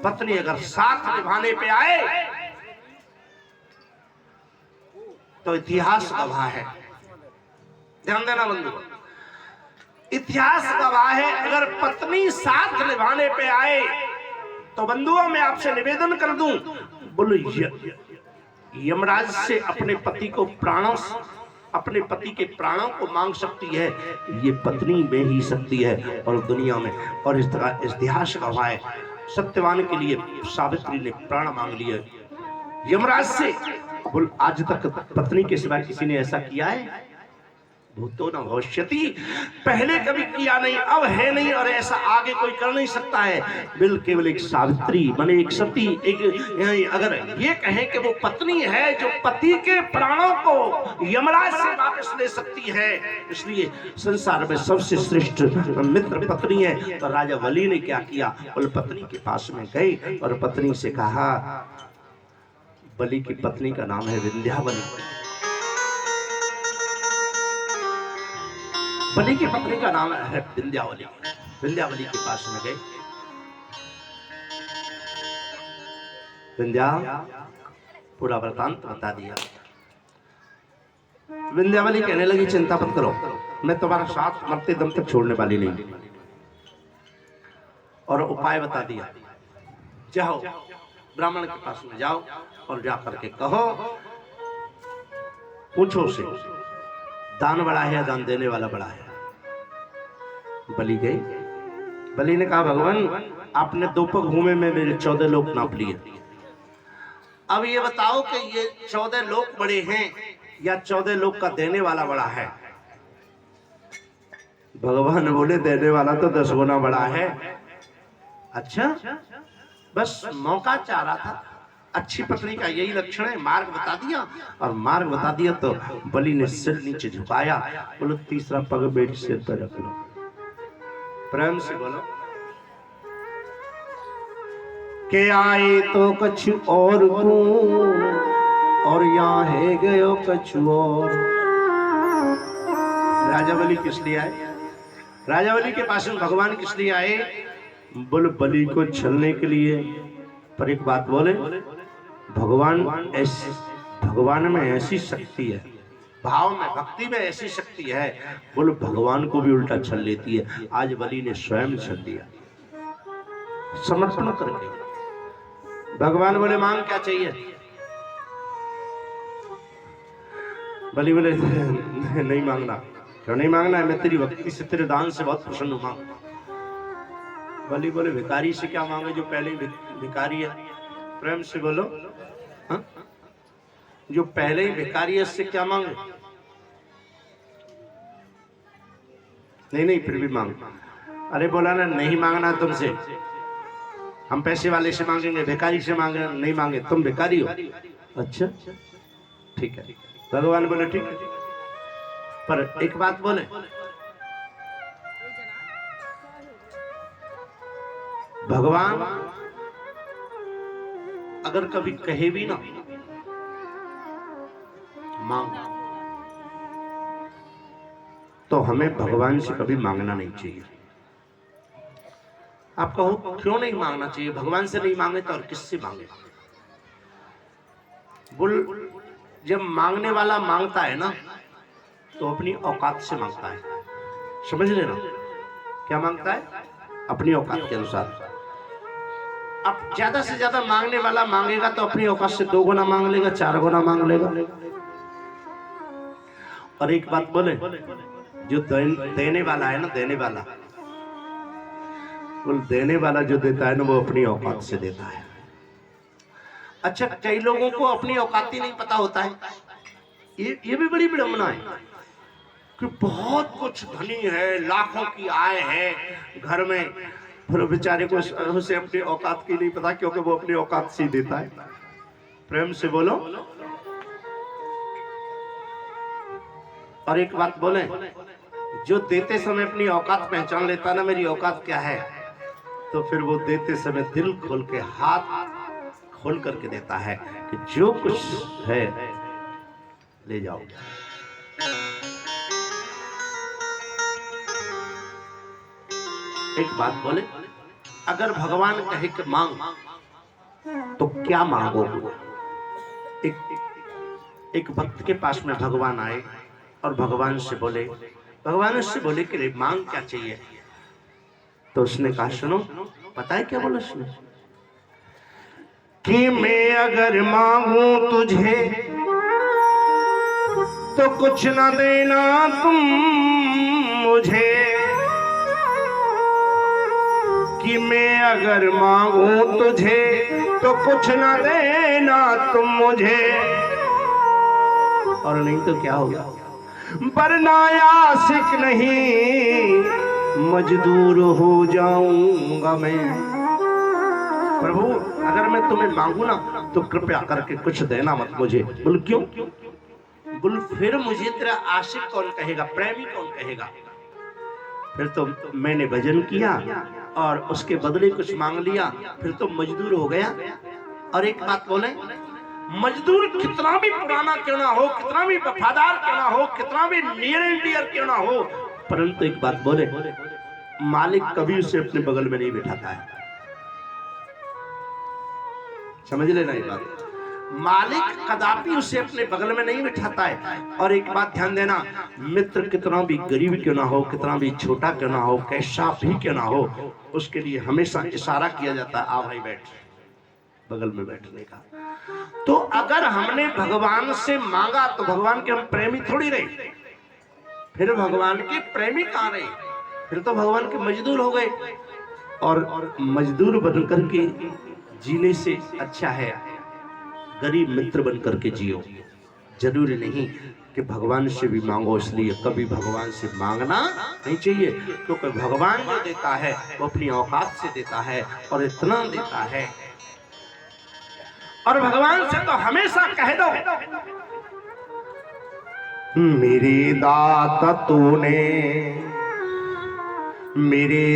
A: पत्नी अगर साथ निभाने पे आए तो इतिहास गवाह है। ध्यान देना बंधु, इतिहास गवाह है। अगर पत्नी साथ निभाने पे आए तो बंधुओं, मैं आपसे निवेदन कर दूं, बोलो यमराज से अपने पति के प्राणों को मांग सकती है, ये पत्नी में ही सकती है और दुनिया में। और इस तरह इतिहास गवाह है, सत्यवान के लिए सावित्री ने प्राण मांग लिए यमराज से। बोल, आज तक पत्नी के सिवा किसी ने ऐसा किया है? भूतो न भविष्यति। पहले कभी किया नहीं, अब है नहीं, और ऐसा आगे कोई कर नहीं सकता है। केवल एक सावित्री माने एक सती, एक अगर ये कहें कि वो पत्नी है जो पति के प्राणों को यमराज से वापस ले सकती है, इसलिए संसार में सबसे श्रेष्ठ मित्र पत्नी है। तो राजा बलि ने क्या किया? बोले पत्नी के पास में गए और पत्नी से कहा, बलि की पत्नी का नाम है विंध्यावली। बलि की पत्नी का नाम है विंध्यावली। विंध्यावली के पास में गए। विंध्या पूरा वृतांत बता दिया। विंध्यावली कहने लगी, चिंता मत करो, मैं तुम्हारा साथ मरते दम तक छोड़ने वाली नहीं। और उपाय बता दिया, जाओ ब्राह्मण के पास में जाओ और जाकर के कहो, पूछो उसे दान बड़ा है या दान देने वाला बड़ा है। बलि गई। बलि ने कहा, भगवान आपने 2 पग घूमे में मेरे 14 लोक नाप लिए। अब ये बताओ कि ये 14 लोक बड़े हैं या 14 लोक का देने वाला बड़ा है? भगवान बोले, देने वाला तो 10 गुना बड़ा है। अच्छा, बस मौका चाह रहा था। अच्छी पत्नी का यही लक्षण है, मार्ग बता दिया। और मार्ग बता दिया तो बलि ने सिर नीचे झुकाया। बोलो, तीसरा पग बेटी सिर पर रख लो। प्रेम से बोलो, के आए तो कछु और को और यहाँ है गयो कछु और। राजा बलि किस लिए आए? राजा बलि के पास में भगवान किस लिए आए? बोले बलि को छलने के लिए। पर एक बात बोले, भगवान में ऐसी शक्ति है, भाव में भक्ति में ऐसी शक्ति है, बोले भगवान को भी उल्टा छल लेती है। आज बलि ने स्वयं छल दिया समर्पण करके। भगवान बोले मांग क्या चाहिए? बलि बोले नहीं मांगना। क्यों नहीं मांगना है? मैं तेरी भक्ति से तेरे दान से बहुत प्रसन्न हूं। मांग। बलि बोले भिखारी से क्या मांगे जो पहले ही भिखारी है? प्रेम से बोलो, हा? जो पहले ही भिखारी है उससे क्या मांगे? नहीं फिर भी मांग। अरे बोला ना नहीं मांगना तुमसे, हम पैसे वाले से मांगेंगे, भिखारी से मांगे नहीं मांगे। तुम भिखारी हो? अच्छा ठीक है। भगवान बोले ठीक है, पर एक बात बोले, भगवान अगर कभी कहे भी ना मांग, तो हमें भगवान से कभी मांगना नहीं चाहिए। आप कहो क्यों नहीं मांगना चाहिए? भगवान से नहीं मांगे तो और किससे मांगे? बोल, जब मांगने वाला मांगता है ना तो अपनी औकात से मांगता है। समझ लेना, क्या मांगता है? अपनी औकात के अनुसार। अब ज्यादा से ज्यादा मांगने वाला मांगेगा तो अपनी औकात से 2 गुना मांग लेगा, 4 गुना मांग लेगा। और एक बात बोले, जो देने वाला है ना, देने वाला, बोल देने वाला जो देता है ना वो अपनी औकात से देता है। अच्छा, कई लोगों को अपनी औकात ही नहीं पता होता है। ये भी बड़ी विडंबना है कि बहुत कुछ धनी है, लाखों की आय है घर में, फिर बेचारे को उसे अपनी औकात की नहीं पता, क्योंकि वो अपनी औकात से ही देता है। प्रेम से बोलो। और एक बात बोले, जो देते समय अपनी औकात पहचान लेता ना, मेरी औकात क्या है, तो फिर वो देते समय दिल खोल के, हाथ खोल करके देता है कि जो कुछ है ले जाओ। एक बात बोले, अगर भगवान कहे कि मांग, तो क्या मांगोगे? एक भक्त के पास में भगवान आए और भगवान से बोले कि मांग क्या चाहिए? तो उसने कहा सुनो, पता है क्या बोला उसने? कि मैं अगर मांगू तुझे तो कुछ ना देना तुम मुझे, कि मैं अगर मांगू तुझे तो कुछ ना देना तुम मुझे, और नहीं तो क्या होगा? वरना आशिक नहीं मजदूर हो जाऊंगा मैं। प्रभु, अगर मैं तुम्हें मांगू ना तो कृपया करके कुछ देना मत मुझे। बोल क्यों? बोल फिर मुझे तेरा आशिक कौन कहेगा, प्रेमी कौन कहेगा? फिर तो मैंने भजन किया और उसके बदले कुछ मांग लिया, फिर तो मजदूर हो गया। और एक बात बोले, मजदूर कितना भी पुराना क्यों ना हो, कितना भी वफादार क्यों ना हो, कितना भी नियर एंड डियर क्यों ना हो, परंतु एक बात बोले, मालिक कभी उसे अपने बगल में नहीं बिठाता है। समझ लेना ये बात, मालिक कदापि उसे अपने बगल में नहीं बिठाता है। और एक बात ध्यान देना, मित्र कितना भी गरीब क्यों ना हो, कितना भी छोटा क्यों ना हो, कैसा भी क्यों ना हो, उसके लिए हमेशा इशारा किया जाता है, आ भाई बैठ, बगल में बैठने का। तो अगर हमने भगवान से मांगा तो भगवान के हम प्रेमी थोड़ी रहे, फिर भगवान के प्रेमी कहां रहे? फिर तो भगवान के मजदूर हो गए। और मजदूर बनकर के जीने से अच्छा है गरीब मित्र बनकर के जियो। जरूरी नहीं कि भगवान से भी मांगो, इसलिए कभी भगवान से मांगना नहीं चाहिए, क्योंकि भगवान जो देता है वो अपनी औकात से देता है और इतना देता है। और भगवान से तो हमेशा कह दो, मेरे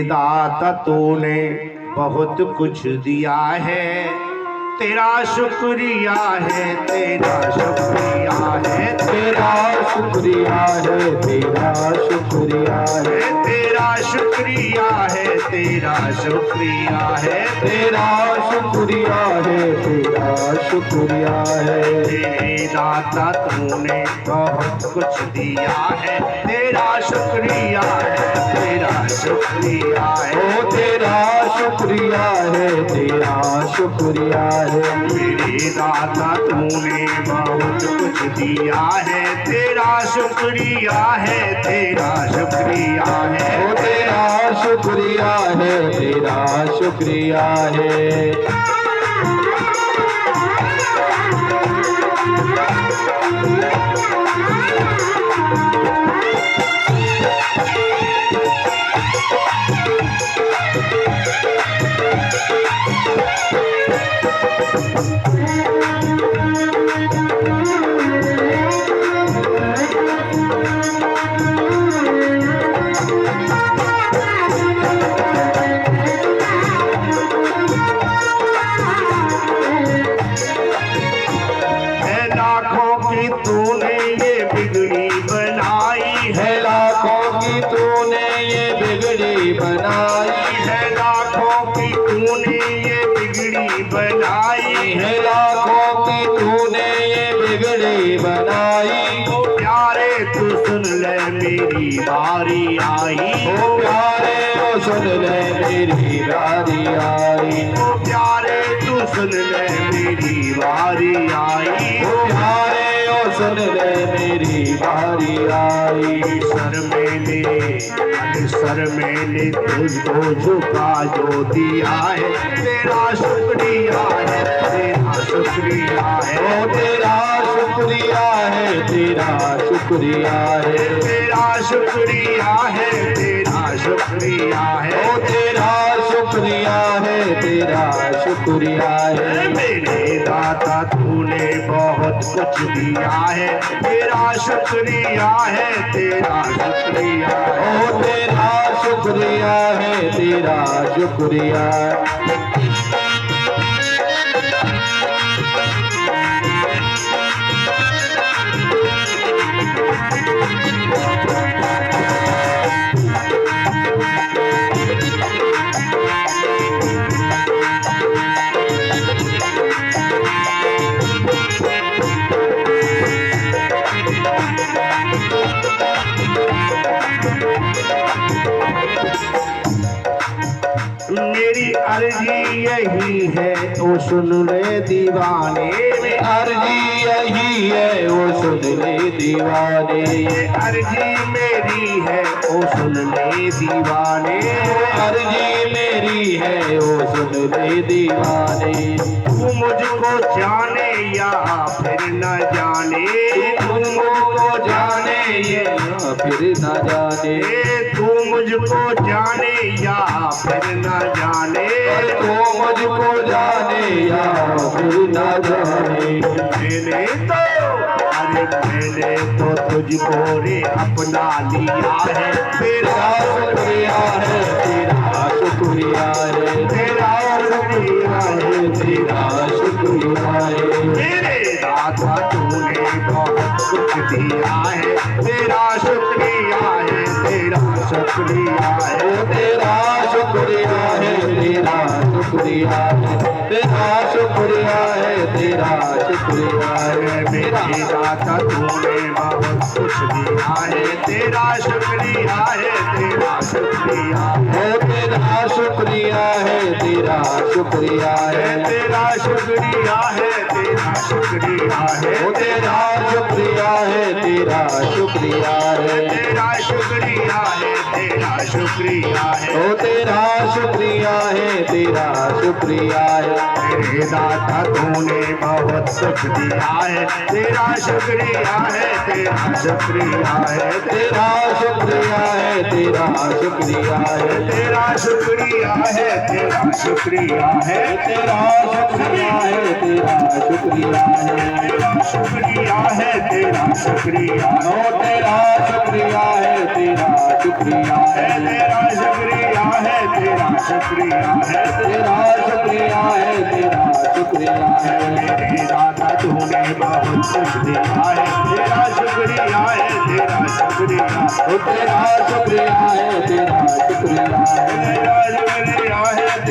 A: दाता तूने बहुत कुछ दिया है, तेरा शुक्रिया है, तेरा शुक्रिया है,
B: तेरा शुक्रिया है, तेरा शुक्रिया है,
A: तेरा शुक्रिया है, तेरा शुक्रिया है,
B: तेरा शुक्रिया है, तेरा शुक्रिया है।
A: तेरे दाता तूने बहुत कुछ दिया है, तेरा शुक्रिया है, तेरा शुक्रिया है,
B: ओ तेरा शुक्रिया है, तेरा शुक्रिया है।
A: मेरे दाता तूने बहुत कुछ दिया है, तेरा शुक्रिया है, तेरा शुक्रिया है,
B: ओ तेरा शुक्रिया है, तेरा शुक्रिया है।
A: लाखों की तूने ये बिगड़ी बनाई है,
B: लाखों की तूने ये बिगड़ी बनाई
A: है लाखों की तूने ये बिगड़ी बनाई है,
B: लाखों की तूने ये बिगड़ी बनाई।
A: ओ प्यारे तू सुन ले मेरी बारी आई,
B: ओ प्यारे ओ सुन ले मेरी बारी आई।
A: ओ प्यारे तू सुन ले मेरी बारी आई,
B: ओ प्यारे ओ सुन ले मेरी बारी आई।
A: सर मैंने तुझको झुका जो दिया है, तेरा शुक्रिया है, तेरा शुक्रिया है,
B: ओ तेरा शुक्रिया है, तेरा शुक्रिया है,
A: तेरा शुक्रिया है, तेरा शुक्रिया है,
B: ओ तेरा शुक्रिया है, तेरा शुक्रिया है।
A: मेरे दाता तूने बहुत कुछ दिया है, तेरा शुक्रिया है, तेरा शुक्रिया है,
B: ओ तेरा शुक्रिया है, तेरा शुक्रिया।
A: मेरी अर्जी यही है तो सुन ले दीवाने, मेरी
B: अर्जी यही है वो सुन ले दीवाने।
A: अर्जी मेरी है ओ सुन ले दीवाने,
B: अर्जी मेरी है वो सुन ले दीवाने।
A: तू मुझको जाने या फिर न जाने,
B: तू मुझको जाने या फिर न जाने,
A: तू मुझको जाने या फिर न जाने,
B: तू मुझको जाने या फिर न जाने।
A: मैंने तो तुझको रे अपना लिया है, तेरा
B: शुक्रिया है, तेरा शुक्रिया है,
A: तेरा शुक्रिया है,
B: तेरा शुक्रिया है।
A: मेरे दाता तूने बहुत कुछ दिया है, तेरा शुक्रिया है, तेरा शुक्रिया है,
B: ओ तेरा शुक्रिया है, तेरा शुक्रिया है, तेरा शुक्रिया है, तेरा शुक्रिया है।
A: मेरे दाता तूने बहुत कुछ दिया है, तेरा शुक्रिया है, तेरा शुक्रिया है,
B: ओ तेरा शुक्रिया है, तेरा शुक्रिया है,
A: तेरा शुक्रिया है, तेरा शुक्रिया है,
B: ओ तेरा शुक्रिया है, तेरा शुक्रिया है,
A: तेरा शुक्रिया है, तेरा शुक्रिया है,
B: ओ तेरा शुक्रिया है, तेरा शुक्रिया है।
A: मेरे दाता तूने बहुत कुछ दिया है, तेरा शुक्रिया है, तेरा शुक्रिया है,
B: तेरा शुक्रिया है, तेरा शुक्रिया है,
A: तेरा शुक्रिया है, तेरा शुक्रिया है,
B: तेरा शुक्रिया है, तेरा शुक्रिया है,
A: तेरा शुक्रिया है, तेरा शुक्रिया
B: ओ तेरा शुक्रिया है, तेरा शुक्रिया है,
A: तेरा शुक्रिया है, तेरा शुक्रिया है,
B: तेरा शुक्रिया है, तेरा शुक्रिया है।
A: मेरे दाता तूने बहुत कुछ दिया है, तेरा शुक्रिया है, तेरा शुक्रिया,
B: तेरा शुक्रिया है, तेरा शुक्रिया है।
A: तेरा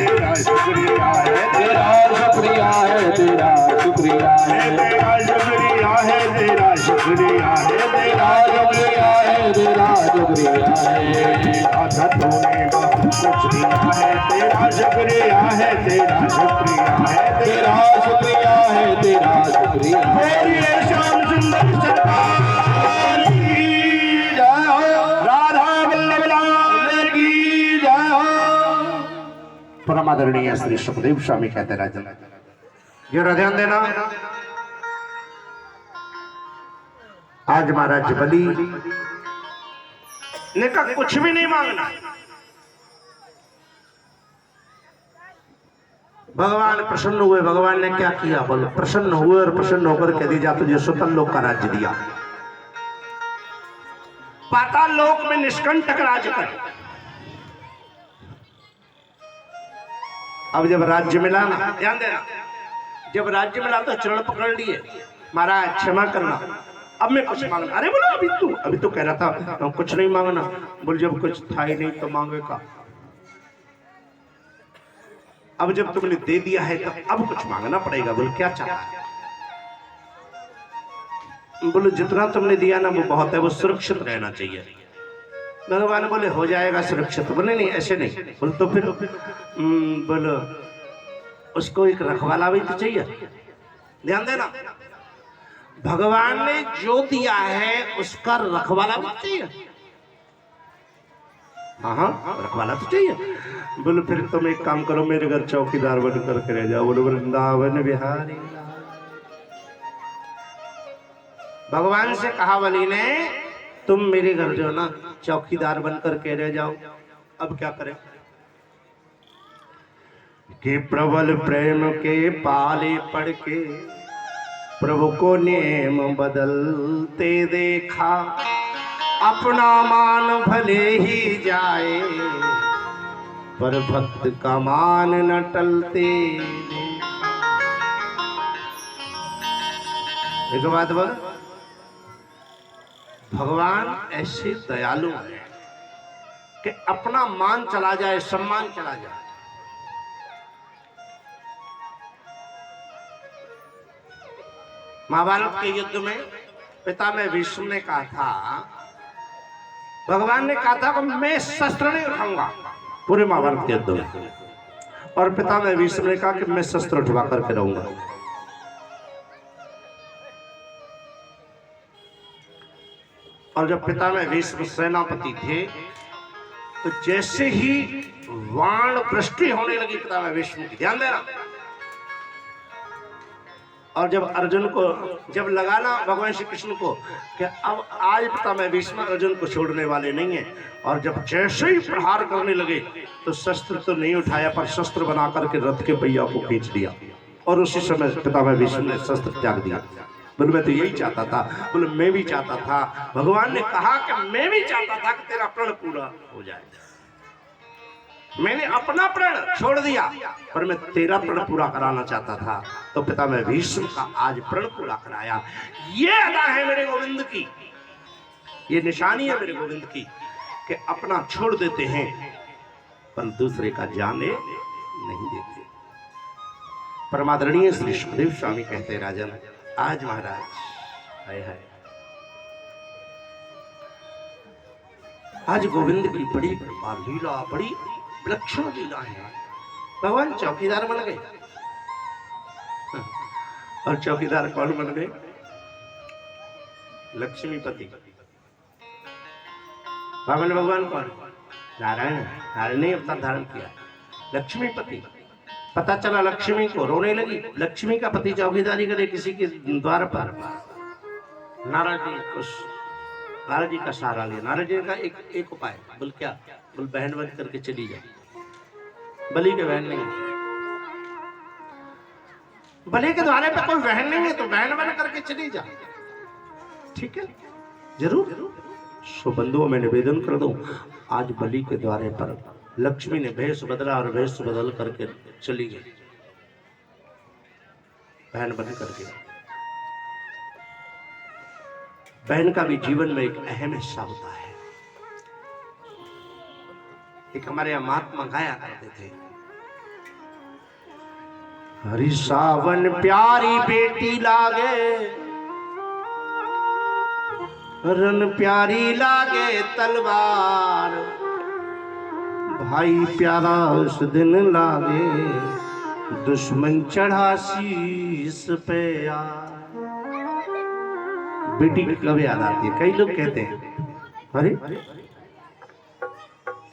A: शुक्रिया है, तेरा शुक्रिया है,
B: तेरा शुक्रिया है, तेरा शुक्रिया है।
A: तेरा शुक्रिया है, तेरा शुक्रिया है,
B: तेरा शुक्रिया है, तेरा शुक्रिया है।
A: दाता तूने बहुत कुछ दिया है, तेरा शुक्रिया है, तेरा शुक्रिया है,
B: तेरा शुक्रिया है, तेरा शुक्रिया है।
A: बोलिए श्याम सुंदर सरकार की जय हो, राधा वल्लभ लाल की जय हो। परमादरणीय श्री सुखदेव स्वामी कहते राजन, जरा ध्यान देना। आज महाराज बलि ने कहा कुछ भी नहीं मांगना। भगवान प्रसन्न हुए। भगवान ने क्या किया बोलो? प्रसन्न हुए और प्रसन्न होकर कह दिया तुझे स्वतंत्र लोक का राज्य दिया, पाताल लोक में निष्कंटक राज कर। अब जब राज्य मिला ना, ध्यान देना, जब राज्य मिला तो चरण पकड़ लिए, महाराज क्षमा करना, अब मैं कुछ मांगना। अरे बोलो अभी तो कह रहा था कुछ नहीं मांगना। बोल जब कुछ था ही नहीं तो मांगेगा। अब जब तुमने दे दिया है तो अब कुछ मांगना पड़ेगा। बोल क्या चाहता है? बोलो जितना तुमने दिया ना वो बहुत है, वो सुरक्षित रहना चाहिए। भगवान बोले हो जाएगा सुरक्षित। बोले नहीं ऐसे नहीं। बोल तो फिर बोलो उसको एक रखवाला भी तो चाहिए। ध्यान देना, भगवान ने जो दिया है उसका रखवाला भी चाहिए। हाँ रखवाला तो चाहिए। बोलो फिर तुम एक काम करो, मेरे घर चौकीदार बन करके रह जाओ। बोलो वृंदावन बिहारी। भगवान से कहा बलि ने तुम मेरे घर जो ना चौकीदार बन करके रह जाओ। अब क्या करें कि प्रबल प्रेम के पाले पड़ के प्रभु को नेम बदलते देखा। अपना मान भले ही जाए पर भक्त का मान न टलते। एक बात बोल, भगवान ऐसे दयालु है कि अपना मान चला जाए, सम्मान चला जाए। महाभारत के युद्ध में पितामह भीष्म ने कहा था, भगवान ने कहा था कि मैं शस्त्र नहीं उठाऊंगा पूरे महाभारत के युद्ध में, और पितामह भीष्म ने कहा कि मैं शस्त्र उठवा करके रहूंगा। और जब पितामह भीष्म सेनापति थे तो जैसे ही वाण वृष्टि होने लगी पितामह भीष्म की, ध्यान देना, और जब अर्जुन को जब लगाना भगवान श्री कृष्ण को कि अब आज पितामह भीष्म अर्जुन को छोड़ने वाले नहीं है, और जब जैसे ही प्रहार करने लगे तो शस्त्र तो नहीं उठाया पर शस्त्र बना करके रथ के पहिया को खींच दिया, और उसी समय पितामह भीष्म ने शस्त्र त्याग दिया। बोले मैं तो यही चाहता था। बोले मैं भी चाहता था। भगवान ने कहा कि मैं भी चाहता था कि तेरा प्रण पूरा हो जाए। मैंने अपना प्रण छोड़ दिया पर मैं तेरा प्रण पूरा कराना चाहता था, तो पितामह भीष्म का आज प्रण पूरा कराया। ये अदा है मेरे गोविंद की, ये निशानी है मेरे गोविंद की कि अपना छोड़ देते हैं पर दूसरे का जाने नहीं देते। परमादरणीय श्री सुखदेव स्वामी कहते हैं, राजन आज महाराज हाय हाय आज गोविंद की बड़ी कृपा लीला, बड़ी विलक्षण लीला है। भगवान चौकीदार बन गए, और चौकीदार कौन बन गए? लक्ष्मीपति। भगवान कौन? नारायण। नारायण ने अवतार धारण किया, लक्ष्मीपति। पता चला लक्ष्मी को रोने लगी। लक्ष्मी का पति चौकीदारी करे किसी के द्वार पर। नारायण जी का सहारा लिया। नारायण जी का एक उपाय। बोल क्या? बोल बहन बन करके चली जाए। बलि के बहन नहीं, बलि के द्वारे पे कोई बहन नहीं है तो बहन बन करके चली जा। ठीक है, जरूर। सो बंधुओं में निवेदन कर दूं, आज बलि के द्वारे पर लक्ष्मी ने भेष बदला और भेष बदल करके चली गई, बहन बन करके। बहन का भी जीवन में एक अहम हिस्सा होता है। एक हमारे यहाँ महात्मा गाया करते थे, हरि सावन प्यारी बेटी लागे, रन प्यारी लागे तलवार, भाई प्यारा उस दिन लागे, दुश्मन चढ़ा शीस पे यार। बेटी की कब याद आती है? कई लोग कहते हैं अरे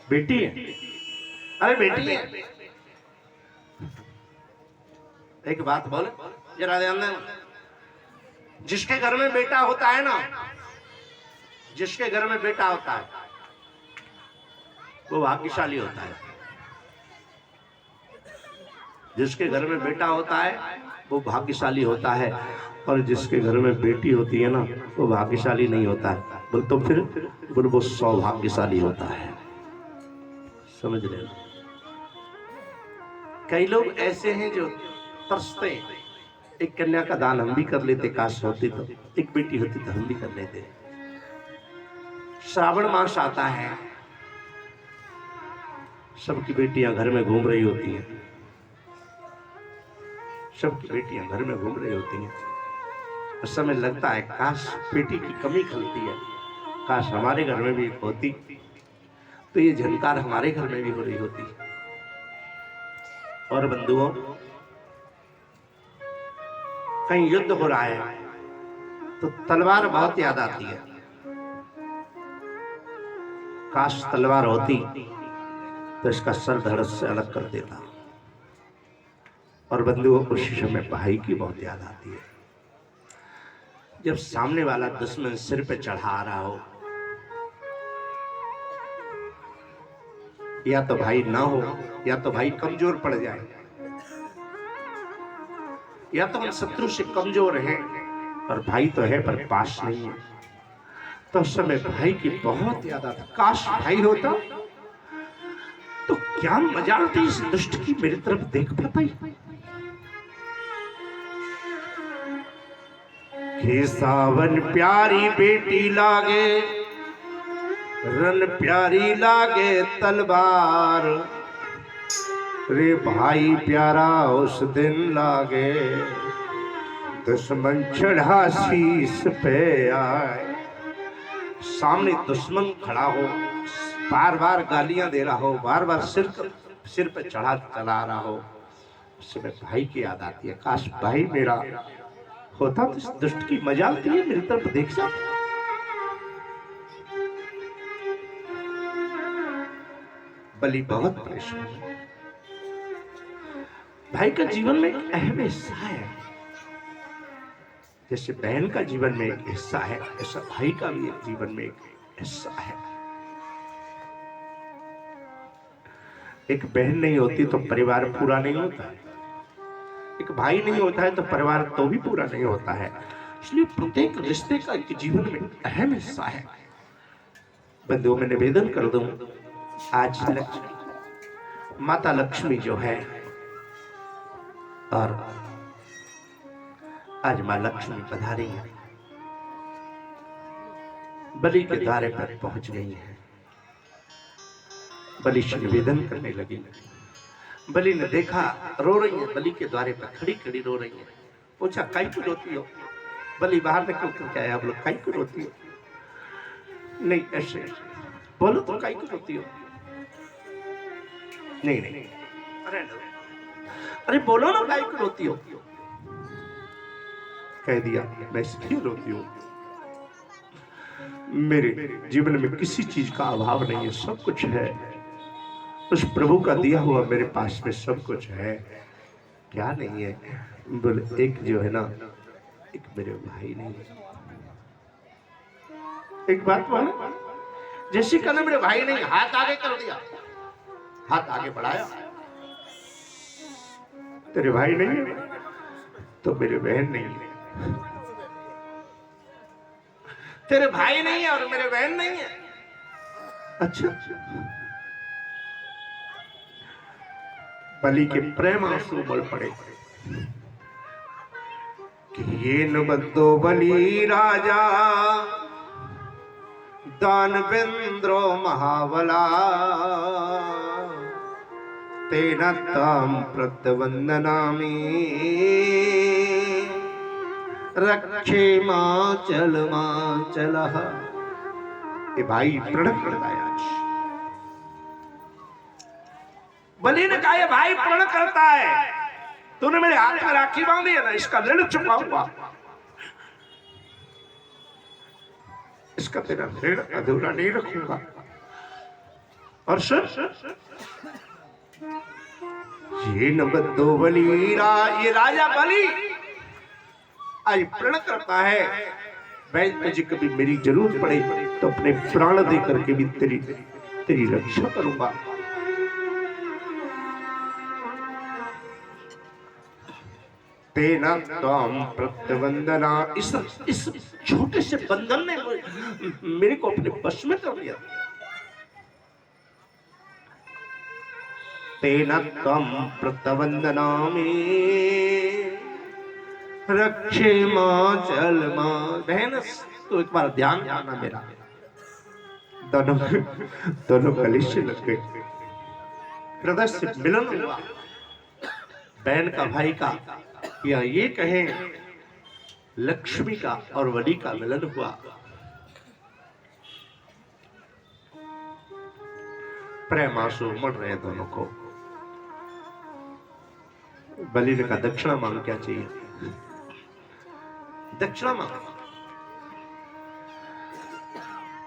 A: बेटी है, अरे बेटी है। एक बात बोले जरा ध्यान देना, जिसके घर में बेटा होता है ना, जिसके घर में बेटा होता है वो भाग्यशाली होता है। जिसके घर में बेटा होता है वो भाग्यशाली होता है, और जिसके घर में बेटी होती है ना वो भाग्यशाली नहीं होता है। बोल तो फिर बोल वो सौभाग्यशाली होता है। समझ रहे हो? कई लोग ऐसे हैं जो तरसते, एक कन्या का दान हम भी कर लेते, काश होती तो, एक बेटी होती तो हम भी कर लेते। श्रावण मास आता है, सबकी बेटियां घर में घूम रही होती हैं, सबकी बेटियां घर में घूम रही होती हैं। उस समय लगता है काश बेटी की कमी खलती है, काश हमारे घर में भी एक होती तो ये झनकार हमारे घर में भी हो रही होती। और बंधुओं, कहीं युद्ध हो रहा है तो तलवार बहुत याद आती है। काश तलवार होती तो इसका सर धड़ से अलग कर देता। और बंधुओं, उसी समय भाई की बहुत याद आती है। जब सामने वाला दुश्मन सिर पे चढ़ा रहा हो, या तो भाई ना हो, या तो भाई कमजोर पड़ जाए, या तो हम शत्रु से कमजोर हैं और भाई तो है पर पास नहीं है, तो उस समय भाई की बहुत याद आती। काश भाई होता तो क्या मजा आती इस दुष्ट की मेरी तरफ देख पाता ही। कि सावन प्यारी बेटी लागे, रन प्यारी लागे तलवार, रे भाई प्यारा उस दिन लागे, दुश्मन चढ़ा शीस पे आए। सामने दुश्मन खड़ा हो, बार बार गालियां दे रहा हो, बार बार सिर पे चढ़ा चला रहा हो, उसमें भाई की याद आती है। काश भाई मेरा होता तो इस दुष्ट की मजा आती है मेरी तरफ देख जा। बलि बहुत परेशान है। भाई का जीवन में एक अहम हिस्सा है। जैसे बहन का जीवन में एक हिस्सा है, ऐसा भाई का भी एक जीवन में एक हिस्सा है। एक बहन नहीं होती तो परिवार पूरा नहीं होता है, एक भाई नहीं होता है तो परिवार तो भी पूरा नहीं होता है। इसलिए प्रत्येक रिश्ते का एक जीवन में अहम हिस्सा है। बंधुओं, मैं निवेदन कर दूं, आज माता लक्ष्मी जो है, और आज मां लक्ष्मी पधारी है, बलि के द्वारे पर पहुंच गई है। बलि से निवेदन करने लगी। बलि ने देखा रो रही है, बलि के द्वारे पर खड़ी खड़ी रो रही है। पूछा काई क्यों रोती हो? बलि बाहर निकल करके आया। आप लोग काई क्यों रोती हो? नहीं ऐसे बोलो तो काई क्यों रोती हो? नहीं नहीं, अरे बोलो ना काई क्यों रोती हो? कह दिया मैं इसलिए रोती हूँ, मेरे जीवन में किसी चीज का अभाव नहीं है, सब कुछ है। उस प्रभु का दिया हुआ मेरे पास में सब कुछ है। क्या नहीं है? बोले एक जो है ना, एक मेरे भाई नहीं है। एक बात बोले, जैसे कहना मेरे भाई नहीं, हाथ आगे कर दिया, हाथ आगे बढ़ाया, तेरे भाई नहीं है तो मेरे बहन नहीं है। तेरे भाई नहीं है और मेरे बहन नहीं है अच्छा, बलि के प्रेम आंसू बल पड़े कि ये न बद्दो बलि राजा दानवेंद्रो महाबला तेना ताम प्रत्यवंदनामि रक्षे माचल माचलः। ये भाई प्रण करता है आज। बलि ने कहा ये भाई प्रण करता है, तूने मेरे हाथ में राखी बांधी है ना, इसका ऋण चुकाऊंगा, इसका तेरा ऋण अधूरा नहीं रखूंगा। और सर ये नबद्दो बलि ये राजा बलि आज प्रण करता है, मैं तुझे कभी मेरी जरूरत पड़े तो अपने प्राण दे करके भी तेरी रक्षा करूंगा। तेना ताम प्रत्यवंदना, इस छोटे से बंधन ने मेरे को अपने वश में कर लिया। तेना ताम प्रत्यवंदना में रक्षे माचल मा। बहन तो एक बार ध्यान देना मेरा, दोनों कलिश लग गए, हृदय से मिलन हुआ। बहन का भाई का या ये कहें लक्ष्मी का और बलि का मिलन हुआ। प्रेम आंसू उमड़ रहे दोनों को। बलि ने कहा दक्षिणा मांग, क्या चाहिए? दक्षिणा मांग।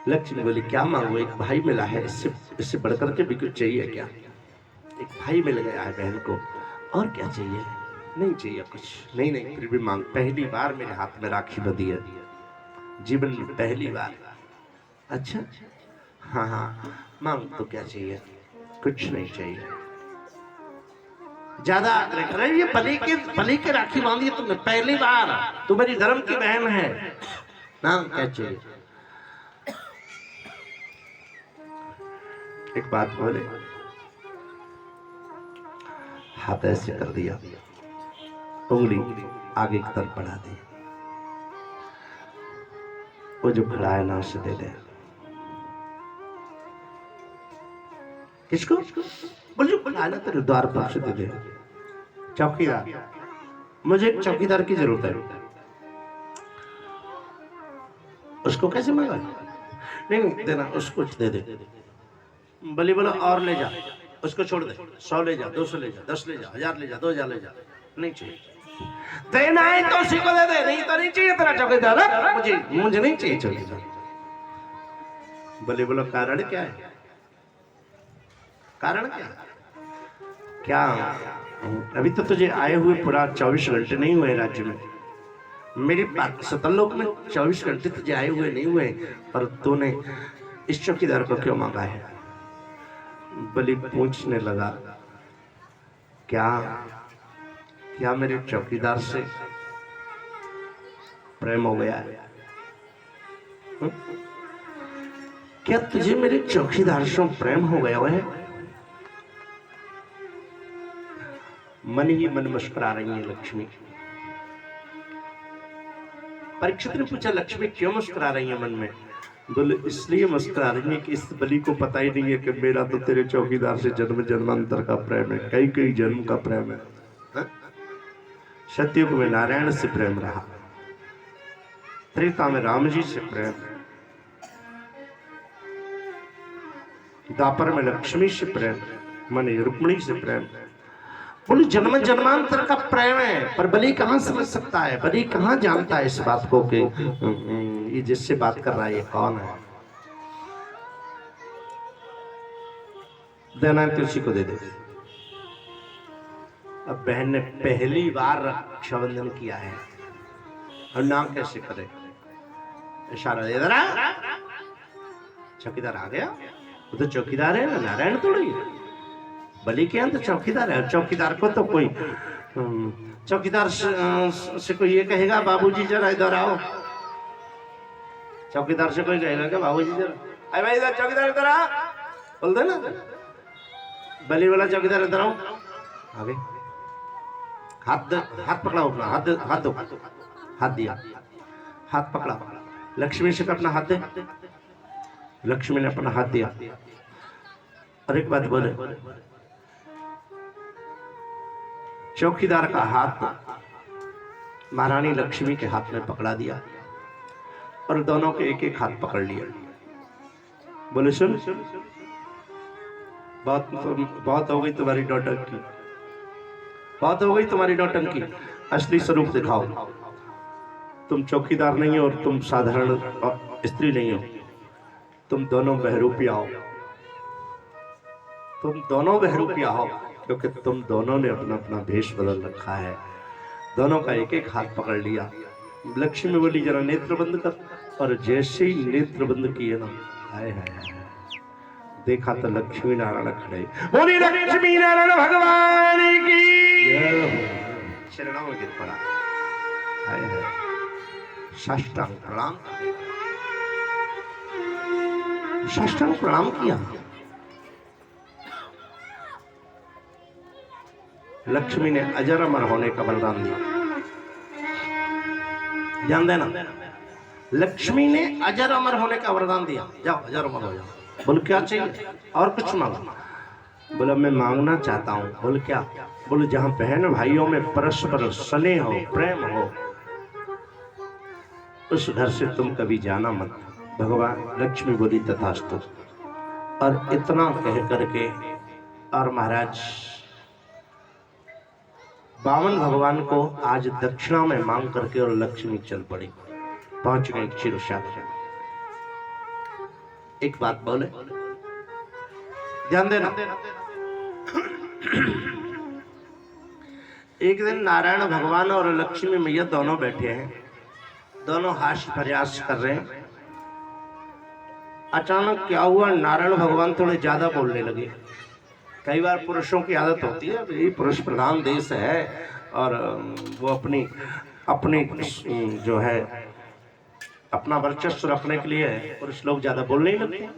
A: लक्ष्मी बोली क्या मांगो, एक भाई मिला है, इससे बढ़कर के भी कुछ चाहिए क्या? एक भाई मिल गया है बहन को, और क्या चाहिए? नहीं चाहिए कुछ। नहीं फिर भी मांग, पहली बार मेरे हाथ में राखी बंधी है, जीवन में पहली बार। अच्छा हाँ मांग, तो क्या चाहिए? कुछ नहीं चाहिए। ज्यादा ये बलि के राखी बांधी है तुमने पहली बार, तू मेरी धर्म की बहन है ना, क्या चाहिए? एक बात बोले, हाथ ऐसे कर दिया, उंगली आगे की तरफ बढ़ा दी, वो जो खड़ा है ना उसे दे दे। किसको? बोल जो खड़ा है ना तेरे द्वार पर, उसे दे दे। चौकीदार, मुझे एक चौकीदार की जरूरत है। उसको कैसे मांगा? नहीं देना, उसको दे दे। बलि बोला और ले जा, उसको छोड़ दे, 100 ले जा, 200 ले जा, 10 ले जा, 1000 ले जा, 2000 ले जा। नहीं चाहिए, देना है तो उसी को दे दे, नहीं तो नहीं चाहिए तेरा चौकीदार। मुझे नहीं चाहिए चौकीदार। बलि बोला कारण क्या है? कारण क्या? अभी तो तुझे आए हुए पूरा 24 घंटे नहीं हुए राज्य में, मेरे सतलोक में 24 घंटे तुझे आए हुए नहीं हुए, पर तूने इस चौकीदार को क्यों मांगा है? बलि पूछने लगा, क्या मेरे चौकीदार से प्रेम हो गया है? क्या तुझे मेरे चौकीदार से प्रेम हो गया है? मन ही मन मुस्कुरा रही है लक्ष्मी। परीक्षित ने पूछा लक्ष्मी क्यों मुस्कुरा रही है मन में? बोले इसलिए मुस्कुरा रही है कि इस बलि को पता ही नहीं है कि मेरा तो तेरे चौकीदार से जन्म जन्मांतर का प्रेम है, कई जन्म का प्रेम है। सतयुग में नारायण से प्रेम रहा, त्रेता में राम जी से प्रेम, द्वापर में लक्ष्मी से प्रेम, माने रुक्मिणी से प्रेम। बोले जन्म जन्मांतर का प्रेम है, पर बलि कहां समझ सकता है? बलि कहां जानता है इस बात को कि ये जिससे बात कर रहा है ये कौन है? देना है तो उसी को दे दे। अब बहन ने पहली बार रक्षाबंधन किया है, और नाम कैसे करे? इशारा दे दे। चौकीदार आ गया, वो तो चौकीदार है ना, नारायण थोड़ी। बलि के अंत चौकीदार है, चौकीदार को तो कोई चौकीदार से कोई ये कहेगा बाबूजी जरा इधर आओ, चौकीदार से कोई कहेगा क्या बाबूजी जरा, अरे भाई इधर चौकीदार इधर आ, बोल दे ना। बलि वाला चौकीदार इधर आओ आगे। हाथ पकड़ा अपना, हाथ दो, हाथ दिया, हाथ पकड़ा। लक्ष्मी से अपना हाथ दे। लक्ष्मी ने अपना हाथ दिया और एक बात बोले, चौकीदार का हाथ महारानी लक्ष्मी के हाथ में पकड़ा दिया और दोनों के एक एक हाथ पकड़ लिया। बोले सुन, बहुत हो गई तुम्हारी नौटंकी, बहुत हो गई तुम्हारी नौटंकी, असली स्वरूप दिखाओ। तुम चौकीदार नहीं हो और तुम साधारण स्त्री नहीं हो, तुम दोनों बहरूपिया हो, तुम दोनों बहरूपिया हो, क्योंकि तुम दोनों ने अपना अपना भेष बदल रखा है। दोनों का एक एक हाथ पकड़ लिया। लक्ष्मी बोली जरा नेत्र बंद कर, और जैसे ही नेत्र बंद किए ना, हाय हाय हाय, देखा तो लक्ष्मी नारायण खड़े। बोली लक्ष्मी नारायण भगवान की शरणों में गिर पड़ा। हाय हाय, साष्टांग प्रणाम, साष्टांग प्रणाम किया। लक्ष्मी ने अजर अमर होने का वरदान दिया। ध्यान देना, लक्ष्मी ने अजर अमर होने का वरदान दिया। जाओ अजर अमर हो जाओ। बोल क्या चाहिए और कुछ मांगो। बोला मैं मांगना चाहता हूँ। बोल क्या? बोले जहां बहन भाइयों में परस्पर स्नेह हो, प्रेम हो, उस घर से तुम कभी जाना मत। भगवान लक्ष्मी बोली तथास्तु। और इतना कह करके और महाराज बामन भगवान को आज दक्षिणा में मांग करके और लक्ष्मी चल पड़ी, पहुंच गई क्षीरसागर। एक बात बोले, ध्यान देना। एक दिन नारायण भगवान और लक्ष्मी मैया दोनों बैठे हैं, दोनों हास्य प्रयास कर रहे हैं। अचानक क्या हुआ, नारायण भगवान थोड़े ज्यादा बोलने लगे। कई बार पुरुषों की आदत होती है, ये पुरुष प्रधान देश है और वो अपनी अपनी जो है अपना वर्चस्व रखने के लिए पुरुष लोग ज्यादा बोलने ही लगते।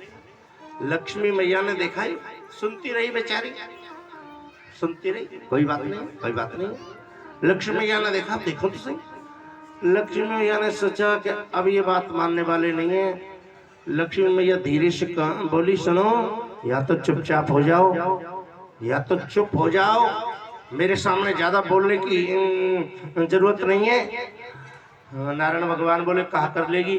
A: लक्ष्मी मैया ने देखा ही, सुनती रही बेचारी, सुनती रही, कोई बात नहीं, कोई बात नहीं। लक्ष्मी मैया ने देखा, देखो तो सही। लक्ष्मी मैया ने सोचा कि अब ये बात मानने वाले नहीं है। लक्ष्मी मैया धीरे से कहा, बोली सुनो, या तो चुपचाप हो जाओ, या तो चुप हो जाओ, मेरे सामने ज्यादा बोलने की जरूरत नहीं है। नारायण भगवान बोले कहा कर लेगी।